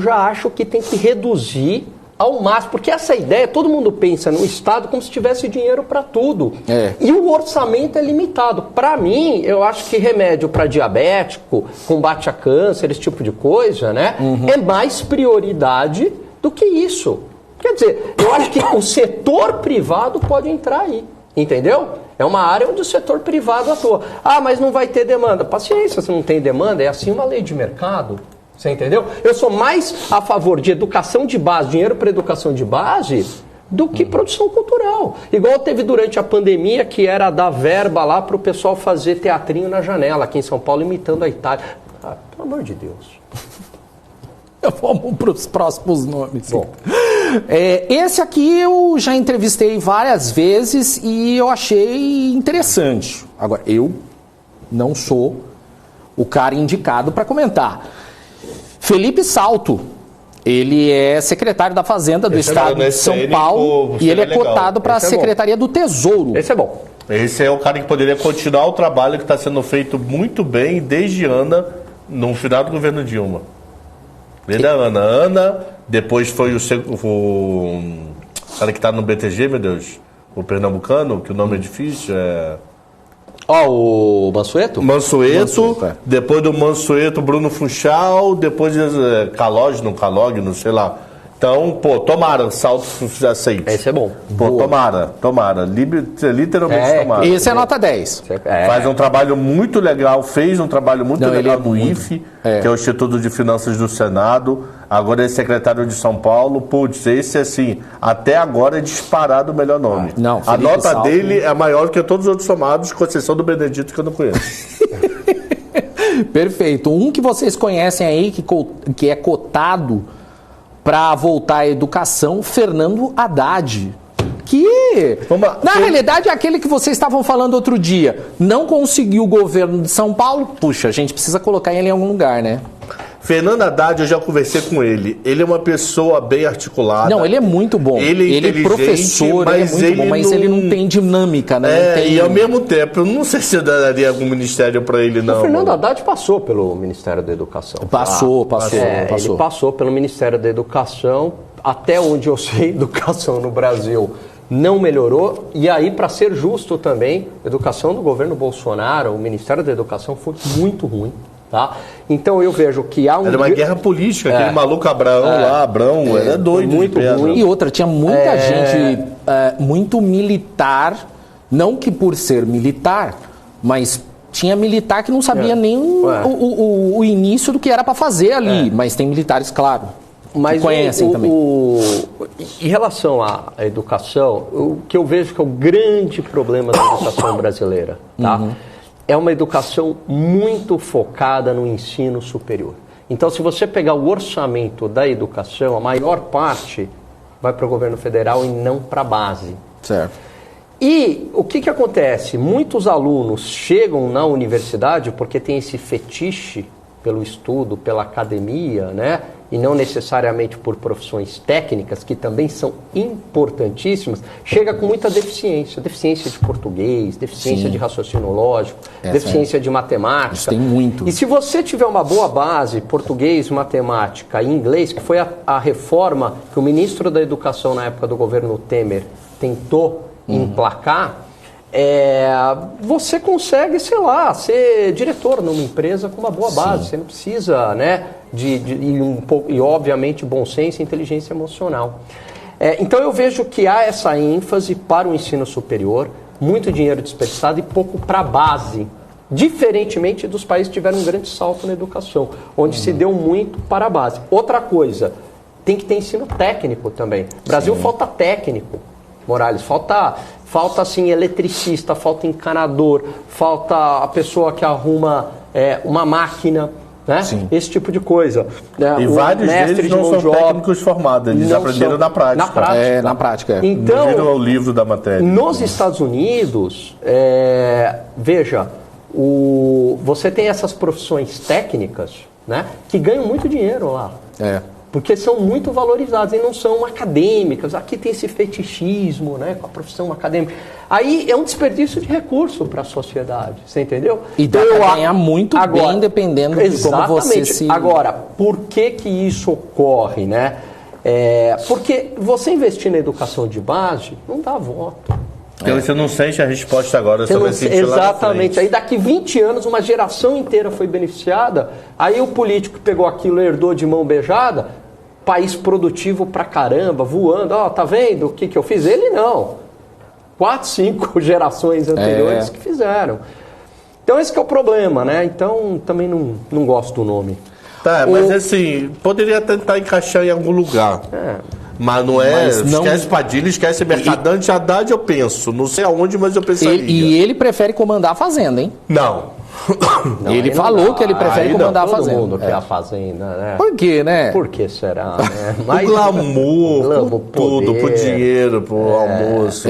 já acho que tem que reduzir ao máximo, porque essa ideia, todo mundo pensa no Estado como se tivesse dinheiro para tudo. E o orçamento é limitado. Para mim, eu acho que remédio para diabético, combate a câncer, esse tipo de coisa, né, é mais prioridade do que isso. Quer dizer, eu acho que o setor privado pode entrar aí, entendeu? É uma área onde o setor privado atua. Mas não vai ter demanda. Paciência, se não tem demanda, é assim uma lei de mercado. Você entendeu? Eu sou mais a favor de educação de base, dinheiro para educação de base, do que produção cultural. Igual teve durante a pandemia, que era dar verba lá para o pessoal fazer teatrinho na janela, aqui em São Paulo, imitando a Itália. Pelo amor de Deus. Vamos para os próximos nomes. Bom. Esse aqui eu já entrevistei várias vezes e eu achei interessante. Agora, eu não sou o cara indicado para comentar. Felipe Salto, ele é secretário da Fazenda do Estado de São Paulo e ele é cotado para a Secretaria do Tesouro. Esse é bom. Esse é o cara que poderia continuar o trabalho que está sendo feito muito bem desde Ana, no final do governo Dilma. Desde a Ana, depois foi o cara que está no BTG, meu Deus, o pernambucano, que o nome é difícil, o Mansueto? Mansueto, depois do Mansueto, Bruno Funchal, depois de Calógno, sei lá. Então, tomara, Salto aceite. Esse é bom. Tomara. Literalmente tomara. Esse é nota 10. Faz um trabalho muito legal, fez um trabalho muito legal no IFE, que é o Instituto de Finanças do Senado. Agora é secretário de São Paulo. Esse, assim, até agora é disparado o melhor nome. A nota Salto, dele é maior que todos os outros somados, com exceção do Benedito, que eu não conheço. Perfeito. Um que vocês conhecem aí, que é cotado para voltar à educação, Fernando Haddad. Que, na realidade, é aquele que vocês estavam falando outro dia. Não conseguiu o governo de São Paulo. Puxa, a gente precisa colocar ele em algum lugar, né? Fernando Haddad, eu já conversei com ele. Ele é uma pessoa bem articulada. Não, ele é muito bom. Ele é professor, mas ele é muito bom, mas ele não tem dinâmica, né? E ao mesmo tempo, eu não sei se eu daria algum ministério para ele, não. O Fernando Haddad passou pelo Ministério da Educação. Passou. Ele passou pelo Ministério da Educação. Até onde eu sei, educação no Brasil não melhorou. E aí, para ser justo também, a educação do governo Bolsonaro, o Ministério da Educação foi muito ruim. Tá? Então eu vejo que há Era uma guerra política, aquele maluco Abraão era doido. Muito ruim. E outra, tinha muita gente, muito militar, não que por ser militar, mas tinha militar que não sabia nem o início do que era para fazer ali, mas tem militares, claro, que conhecem também. Em relação à educação, o que eu vejo que é o grande problema da educação brasileira, tá? É uma educação muito focada no ensino superior. Então, se você pegar o orçamento da educação, a maior parte vai para o governo federal e não para a base. Certo. E o que acontece? Muitos alunos chegam na universidade porque tem esse fetiche pelo estudo, pela academia, né? E não necessariamente por profissões técnicas, que também são importantíssimas, chega com muita deficiência. Deficiência de português, deficiência de raciocínio lógico, deficiência de matemática. Isso tem muito. E se você tiver uma boa base, português, matemática e inglês, que foi a reforma que o ministro da Educação na época do governo Temer tentou emplacar, você consegue, sei lá, ser diretor numa empresa com uma boa base. Você não precisa, né, e obviamente bom senso e inteligência emocional. Então eu vejo que há essa ênfase para o ensino superior, muito dinheiro desperdiçado e pouco para a base. Diferentemente dos países que tiveram um grande salto na educação, onde se deu muito para a base. Outra coisa, tem que ter ensino técnico também. No Brasil falta técnico, Morales, falta assim, eletricista, falta encanador, falta a pessoa que arruma uma máquina, né? Esse tipo de coisa. E vários deles não são técnicos formados, eles aprenderam na prática. Na prática. Então, viram o livro da matéria. Nos Estados Unidos, veja, você tem essas profissões técnicas, né, que ganham muito dinheiro lá. Porque são muito valorizadas e não são acadêmicas. Aqui tem esse fetichismo, né, com a profissão acadêmica. Aí é um desperdício de recurso para a sociedade, você entendeu? E dá para ganhar muito bem, dependendo de como você se... Agora, por que isso ocorre, né? Porque você investir na educação de base não dá voto. Porque você não sente a resposta agora, você vai sentir lá na frente. Aí daqui 20 anos, uma geração inteira foi beneficiada, aí o político pegou aquilo, herdou de mão beijada, país produtivo pra caramba, voando, tá vendo o que eu fiz? Ele não. 4, 5 gerações anteriores que fizeram. Então esse que é o problema, né? Então também não gosto do nome. Tá, mas assim, poderia tentar encaixar em algum lugar. Mas não esquece Padilha, esquece Mercadante, Haddad eu penso. Não sei aonde, mas eu pensaria. E ele prefere comandar a Fazenda, hein? Não, ele falou que ele prefere comandar a Fazenda. Todo mundo quer a Fazenda, né? Por quê, né? Por que será, né? Mas, o glamour, por tudo, por dinheiro, por almoço.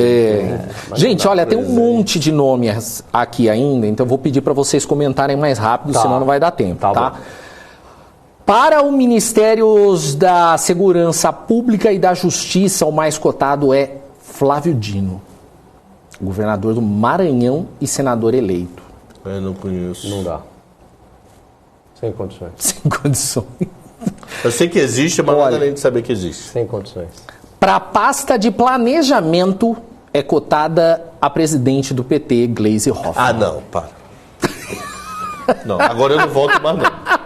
Gente, olha, tem um monte de nomes aqui ainda, então eu vou pedir para vocês comentarem mais rápido, senão não vai dar tempo, tá? Para o Ministério da Segurança Pública e da Justiça, o mais cotado é Flávio Dino, governador do Maranhão e senador eleito. Eu não conheço. Não dá. Sem condições. Sem condições. Eu sei que existe, mas não dá nem de saber que existe. Sem condições. Para a pasta de planejamento é cotada a presidente do PT, Gleisi Hoffmann. Ah, não, para. Não, agora eu não volto mais não.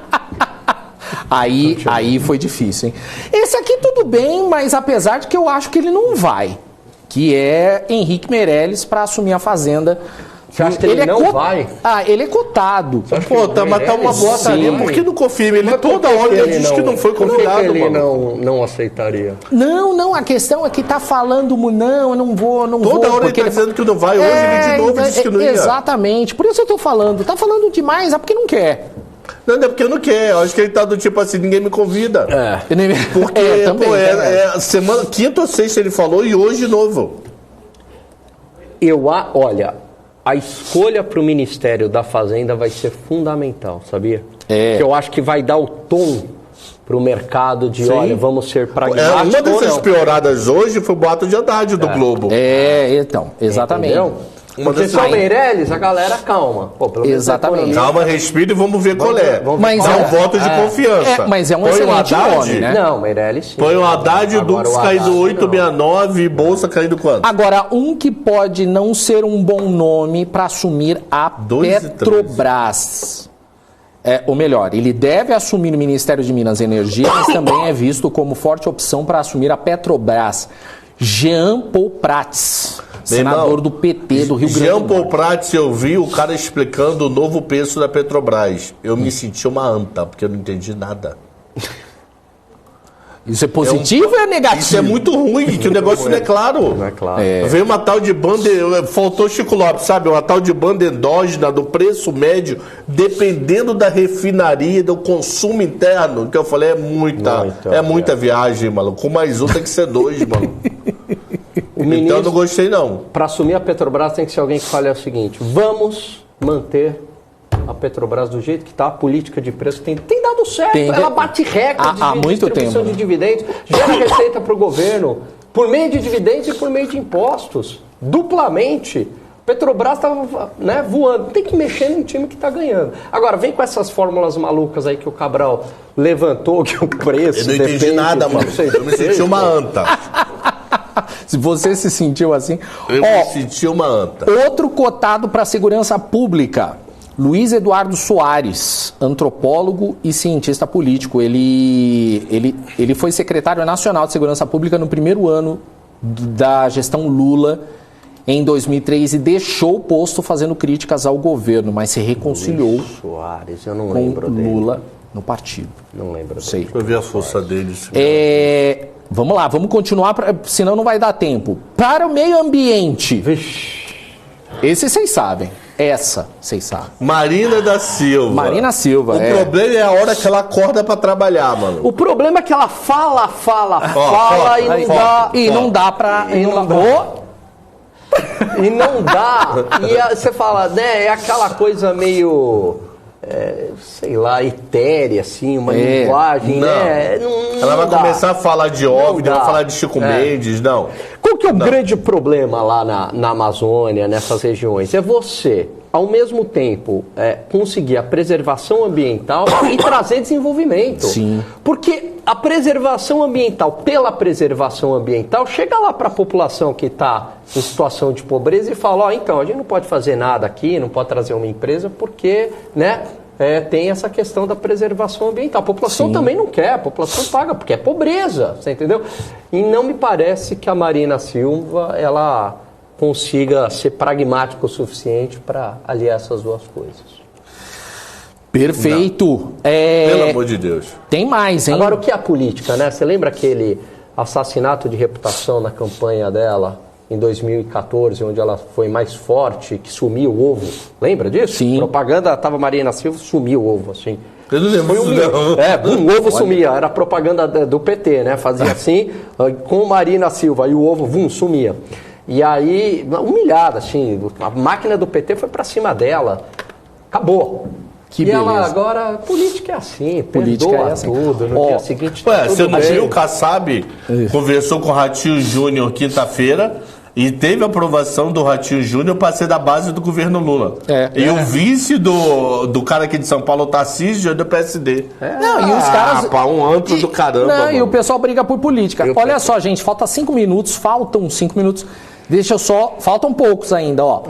Aí foi difícil, hein? Esse aqui tudo bem, mas apesar de que eu acho que ele não vai, que é Henrique Meirelles para assumir a Fazenda. Você acha que ele não vai? Ele é cotado. Pô, tá uma bota ali. Por que não confirma? Ele toda hora ele diz que não foi convidado. Por que ele não aceitaria? Não, a questão é que tá falando, eu não vou. Toda hora ele tá dizendo que não vai, hoje ele de novo disse que não ia. Exatamente, por isso eu tô falando. Tá falando demais, é porque não quer. Não é porque eu não quero. Eu acho que ele tá do tipo assim, ninguém me convida. Porque, também, semana, quinta ou sexta ele falou e hoje de novo. Olha, a escolha para o Ministério da Fazenda vai ser fundamental, sabia? Porque eu acho que vai dar o tom para o mercado de, olha, vamos ser pragmáticos. Uma dessas pioradas hoje foi o boato de Haddad do Globo. Então, exatamente. Entendeu? Porque se é o Meirelles, a galera calma. Pô, pelo menos exatamente. Calma, respira e vamos ver qual é. Dá um voto de confiança. Mas é um excelente nome, né? Não, Meirelles sim. Põe o Haddad e o Dux caindo 869 e Bolsa caindo quanto? Agora, um que pode não ser um bom nome para assumir a Petrobras. Ou melhor, ele deve assumir o Ministério de Minas e Energia, mas também é visto como forte opção para assumir a Petrobras. Jean Paul Prats, senador do PT do Rio Grande do Norte. Jean Paul Prats, eu vi o cara explicando o novo preço da Petrobras. Eu me senti uma anta, porque eu não entendi nada. Isso é positivo ou é negativo? Isso é muito ruim, que o negócio não é claro. Não é claro. Veio uma tal de banda, faltou Chico Lopes, sabe? Uma tal de banda endógena do preço médio, dependendo da refinaria, do consumo interno, que eu falei, muita viagem, maluco. Com mais um tem que ser 2, mano. Então eu não gostei, não. Para assumir a Petrobras tem que ser alguém que fale o seguinte: vamos manter a Petrobras do jeito que está, a política de preço tem dado certo, ela bate recorde há de muito distribuição tempo, de dividendos, gera receita para o governo, por meio de dividendos e por meio de impostos, duplamente. Petrobras estava voando, tem que mexer num time que está ganhando. Agora, vem com essas fórmulas malucas aí que o Cabral levantou, que o preço... Eu não entendi nada, mano. Eu me senti uma anta. Se você se sentiu assim... Eu me senti uma anta. Outro cotado para a segurança pública, Luiz Eduardo Soares, antropólogo e cientista político. Ele foi secretário nacional de segurança pública no primeiro ano da gestão Lula, em 2003, e deixou o posto fazendo críticas ao governo, mas se reconciliou Luiz Soares, eu não lembro dele. Lula no partido. Não lembro sei. dele. Eu vi a força deles. Vamos lá, vamos continuar, senão não vai dar tempo. Para o meio ambiente. Vixe. Esse vocês sabem. Essa, vocês sabem. Marina da Silva. Marina Silva, O problema é a hora que ela acorda pra trabalhar, mano. O problema é que ela fala e não dá pra... E não dá. E você fala, né, é aquela coisa meio... sei lá, etérea, assim, uma linguagem, né? Não ela vai começar a falar de OVNI, vai falar de Chico Mendes, não. Qual que é o grande problema lá na Amazônia, nessas regiões? É você, ao mesmo tempo, conseguir a preservação ambiental e trazer desenvolvimento. Sim. Porque a preservação ambiental, pela preservação ambiental, chega lá para a população que está em situação de pobreza e fala, então, a gente não pode fazer nada aqui, não pode trazer uma empresa porque, né, tem essa questão da preservação ambiental. A população também não quer, a população paga, porque é pobreza, você entendeu? E não me parece que a Marina Silva, ela consiga ser pragmática o suficiente para aliar essas duas coisas. Perfeito. Pelo amor de Deus. Tem mais, hein? Agora, o que é a política, né? Você lembra aquele assassinato de reputação na campanha dela em 2014, onde ela foi mais forte, que sumiu o ovo? Lembra disso? Sim. Propaganda, tava Marina Silva, sumiu o ovo, assim. Eu não lembro o ovo sumia, era propaganda do PT, né? Fazia assim, com Marina Silva, e o ovo, sumia. E aí, humilhada, assim, a máquina do PT foi pra cima dela. Acabou. Que e beleza. Ela agora, política é assim, Política perdoa é assim. tudo, no dia seguinte tá Você tudo não bem. viu o Kassab conversou com o Ratinho Júnior quinta-feira e teve a aprovação do Ratinho Júnior para ser da base do governo Lula. E o vice do cara aqui de São Paulo, o Tarcísio, é do PSD. Não, e os caras... um antro do caramba, Não, mano. e o pessoal briga por política. Olha só, gente, faltam 5 minutos. Deixa eu só... Faltam poucos ainda, ó.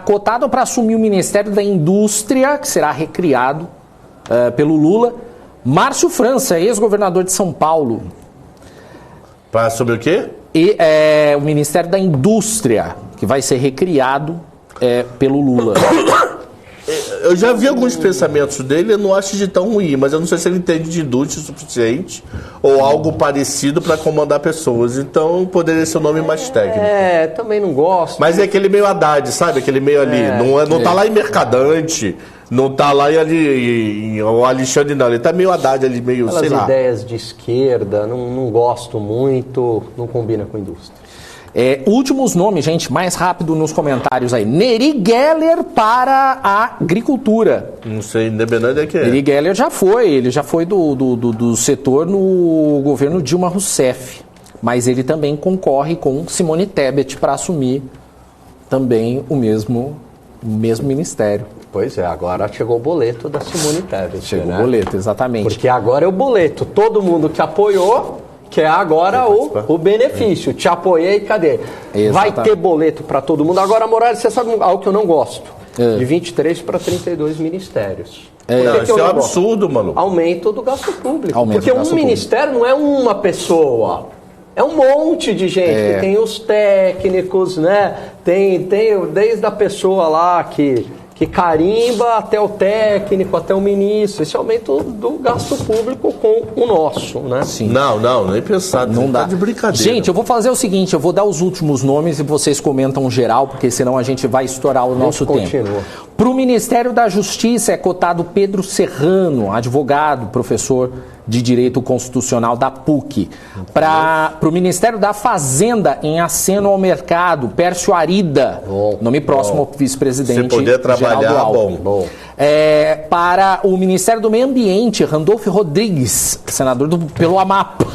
Cotado para assumir o Ministério da Indústria, que será recriado pelo Lula, Márcio França, ex-governador de São Paulo. Para sobre o quê? E o Ministério da Indústria, que vai ser recriado pelo Lula. Eu já vi alguns pensamentos dele, eu não acho de tão ruim, mas eu não sei se ele entende de indústria o suficiente ou algo parecido para comandar pessoas. Então poderia ser o nome mais técnico. Também não gosto. Mas é aquele meio Haddad, sabe? Aquele meio ali. Não tá lá em Mercadante, Não tá lá e o Alexandre não, ele tá meio Haddad ali, meio, sei lá. Ideias de esquerda, não gosto muito, não combina com a indústria. Últimos nomes, gente, mais rápido nos comentários aí. Neri Geller para a agricultura. Não sei, independente é que é. Neri Geller ele já foi do setor no governo Dilma Rousseff. Mas ele também concorre com Simone Tebet para assumir também o mesmo ministério. Pois é, agora chegou o boleto da Simone Tebet. Chegou o boleto, exatamente. Porque agora é o boleto. Todo mundo que apoiou quer agora o benefício. Te apoiei, cadê? Exatamente. Vai ter boleto para todo mundo. Agora, Morales, você sabe algo que eu não gosto? De 23 para 32 ministérios. Isso é um absurdo, mano. Aumento do gasto público. Porque um ministério não é uma pessoa. É um monte de gente. Tem os técnicos, né? Tem desde a pessoa lá que carimba até o técnico, até o ministro. Esse aumento do gasto público com o nosso, né? Sim. Não, nem pensar. Não dá. Tá de brincadeira. Gente, eu vou fazer o seguinte, eu vou dar os últimos nomes e vocês comentam geral, porque senão a gente vai estourar o nosso tempo. Para o Ministério da Justiça é cotado Pedro Serrano, advogado, professor de Direito Constitucional da PUC. Para o Ministério da Fazenda, em aceno ao mercado, Pércio Arida, nome próximo ao vice-presidente. Se puder trabalhar, bom. Para o Ministério do Meio Ambiente, Randolfo Rodrigues, senador pelo Amapá.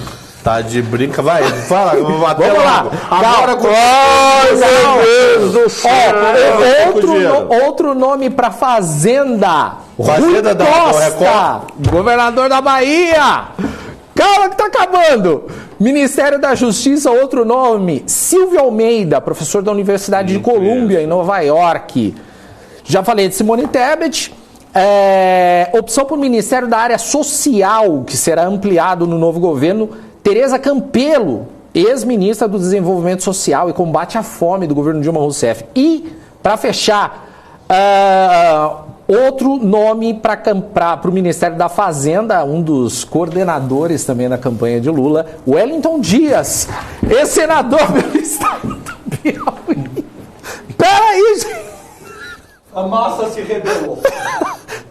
Tá de brinca, vai, fala, vamos lá. Agora com outro nome para Fazenda. Fazenda da Costa, governador da Bahia. Calma que tá acabando. Ministério da Justiça, outro nome, Silvio Almeida, professor da Universidade de Colômbia, em Nova York. Já falei de Simone Tebet. Opção para o Ministério da Área Social, que será ampliado no novo governo, Tereza Campelo, ex-ministra do Desenvolvimento Social e Combate à Fome do governo Dilma Rousseff. E, para fechar, outro nome para o Ministério da Fazenda, um dos coordenadores também da campanha de Lula, Wellington Dias, ex-senador pelo estado do Piauí. Peraí, gente. A massa se rebelou.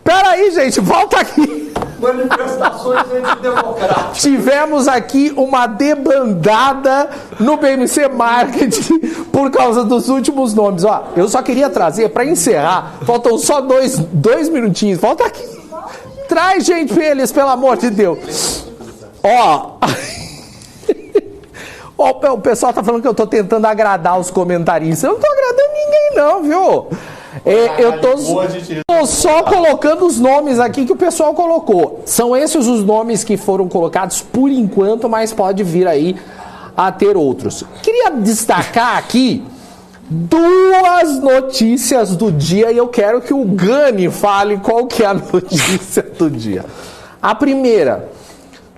Peraí, gente, volta aqui. Manifestações antidemocráticas. Tivemos aqui uma debandada no BMC Marketing por causa dos últimos nomes. Ó, eu só queria trazer, para encerrar, faltam só dois minutinhos. Volta aqui. Traz, gente, eles, pelo amor de Deus. Ó... O pessoal tá falando que eu tô tentando agradar os comentaristas. Eu não tô agradando ninguém não, viu? Eu tô só colocando os nomes aqui que o pessoal colocou. São esses os nomes que foram colocados por enquanto, mas pode vir aí a ter outros. Queria destacar aqui 2 notícias do dia e eu quero que o Gani fale qual que é a notícia do dia. A primeira...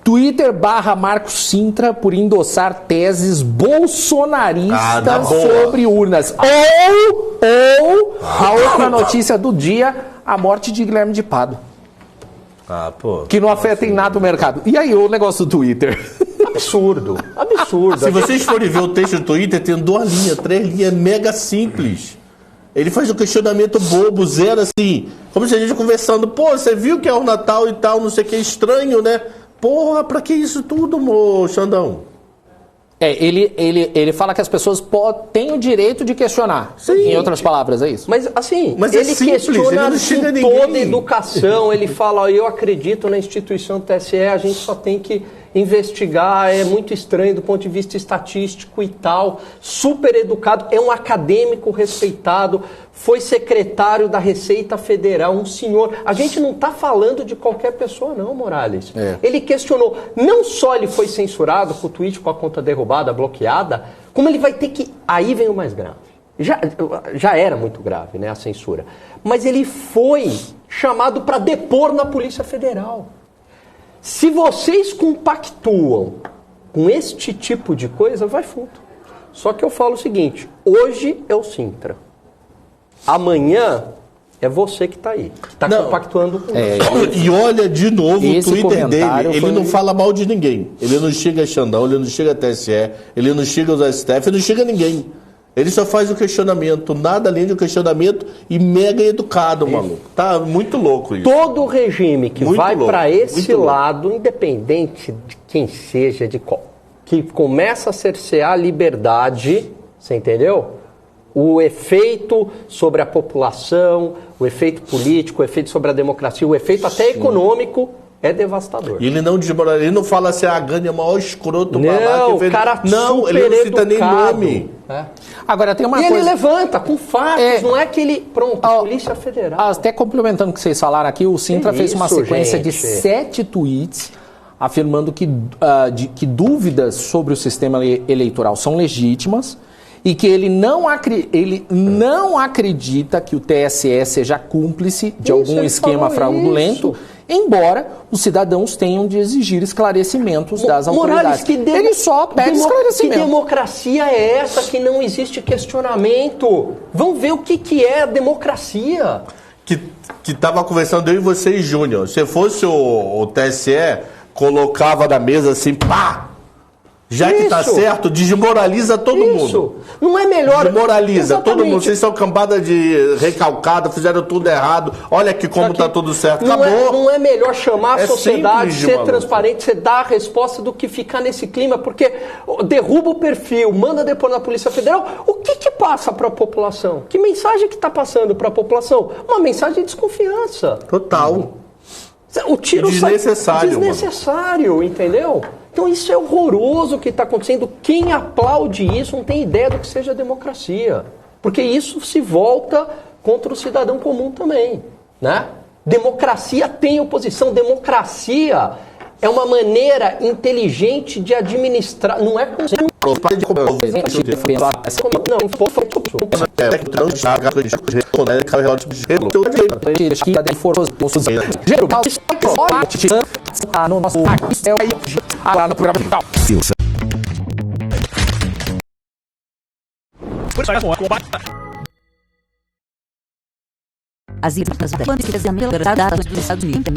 Twitter / Marcos Sintra por endossar teses bolsonaristas sobre urnas. Ou a outra notícia do dia, a morte de Guilherme de Pádua. Que não afeta em nada o mercado. E aí, o negócio do Twitter? Absurdo. Se vocês forem ver o texto do Twitter, tem 2 linhas, 3 linhas, mega simples. Ele faz um questionamento bobo, zero, assim, como se a gente conversando, você viu que é o Natal e tal, não sei o que, estranho, né? Porra, pra que isso tudo, Xandão? Ele fala que as pessoas têm o direito de questionar. Sim. Em outras palavras, é isso? Mas assim, mas ele simples, questiona ele toda a educação, ele fala, eu acredito na instituição do TSE, a gente só tem que investigar, é muito estranho do ponto de vista estatístico e tal, super educado, é um acadêmico respeitado, foi secretário da Receita Federal, um senhor. A gente não está falando de qualquer pessoa não, Morales. Ele questionou, não só ele foi censurado com o tweet com a conta derrubada, bloqueada, como ele vai ter que... Aí vem o mais grave. Já era muito grave, né, a censura. Mas ele foi chamado para depor na Polícia Federal. Se vocês compactuam com este tipo de coisa, vai fundo. Só que eu falo o seguinte, hoje é o Sintra. Amanhã é você que está aí. Está compactuando com isso. E olha de novo o Twitter dele. Ele foi... não fala mal de ninguém. Ele não xinga Xandão, ele não xinga TSE, ele não xinga os STF, ele não xinga ninguém. Ele só faz o questionamento, nada além do questionamento e mega educado, maluco. Tá muito louco isso. Todo regime que Muito vai louco, para esse muito louco. lado, independente de quem seja, que começa a cercear a liberdade, você entendeu? O efeito sobre a população, o efeito político, o efeito sobre a democracia, o efeito até econômico é devastador. E ele não fala assim, a Gandhi é o maior escroto Não, o cara não, ele não cita nem nome. É. Agora, tem uma E coisa... ele levanta com fatos, não é que ele... Pronto, Polícia Federal. Até complementando o que vocês falaram aqui, o Sintra fez uma sequência de 7 tweets afirmando que dúvidas sobre o sistema eleitoral são legítimas e que ele não acredita que o TSE seja cúmplice de algum esquema fraudulento, embora os cidadãos tenham de exigir esclarecimentos das autoridades. Ele só pede esclarecimento. Que democracia é essa que não existe questionamento? Vamos ver o que é a democracia. Que estava conversando eu e você e Júnior. Se fosse o TSE, colocava na mesa assim, pá! Já que tá certo, desmoraliza todo mundo. Não é melhor... Desmoraliza todo mundo. Vocês são cambada de recalcada, fizeram tudo errado. Olha aqui como tá tudo certo. Acabou. Não é melhor chamar a sociedade, simples, ser maluco. transparente, você dar a resposta do que ficar nesse clima, porque derruba o perfil, manda depor na Polícia Federal. O que passa para a população? Que mensagem que está passando para a população? Uma mensagem de desconfiança. Total. O tiro desnecessário, desnecessário, entendeu? Então isso é horroroso que está acontecendo. Quem aplaude isso não tem ideia do que seja democracia. Porque isso se volta contra o cidadão comum também, né? Democracia tem oposição. Democracia é uma maneira inteligente de administrar. Não é como... No nosso lá no programa digital. As informações dos Estados Unidos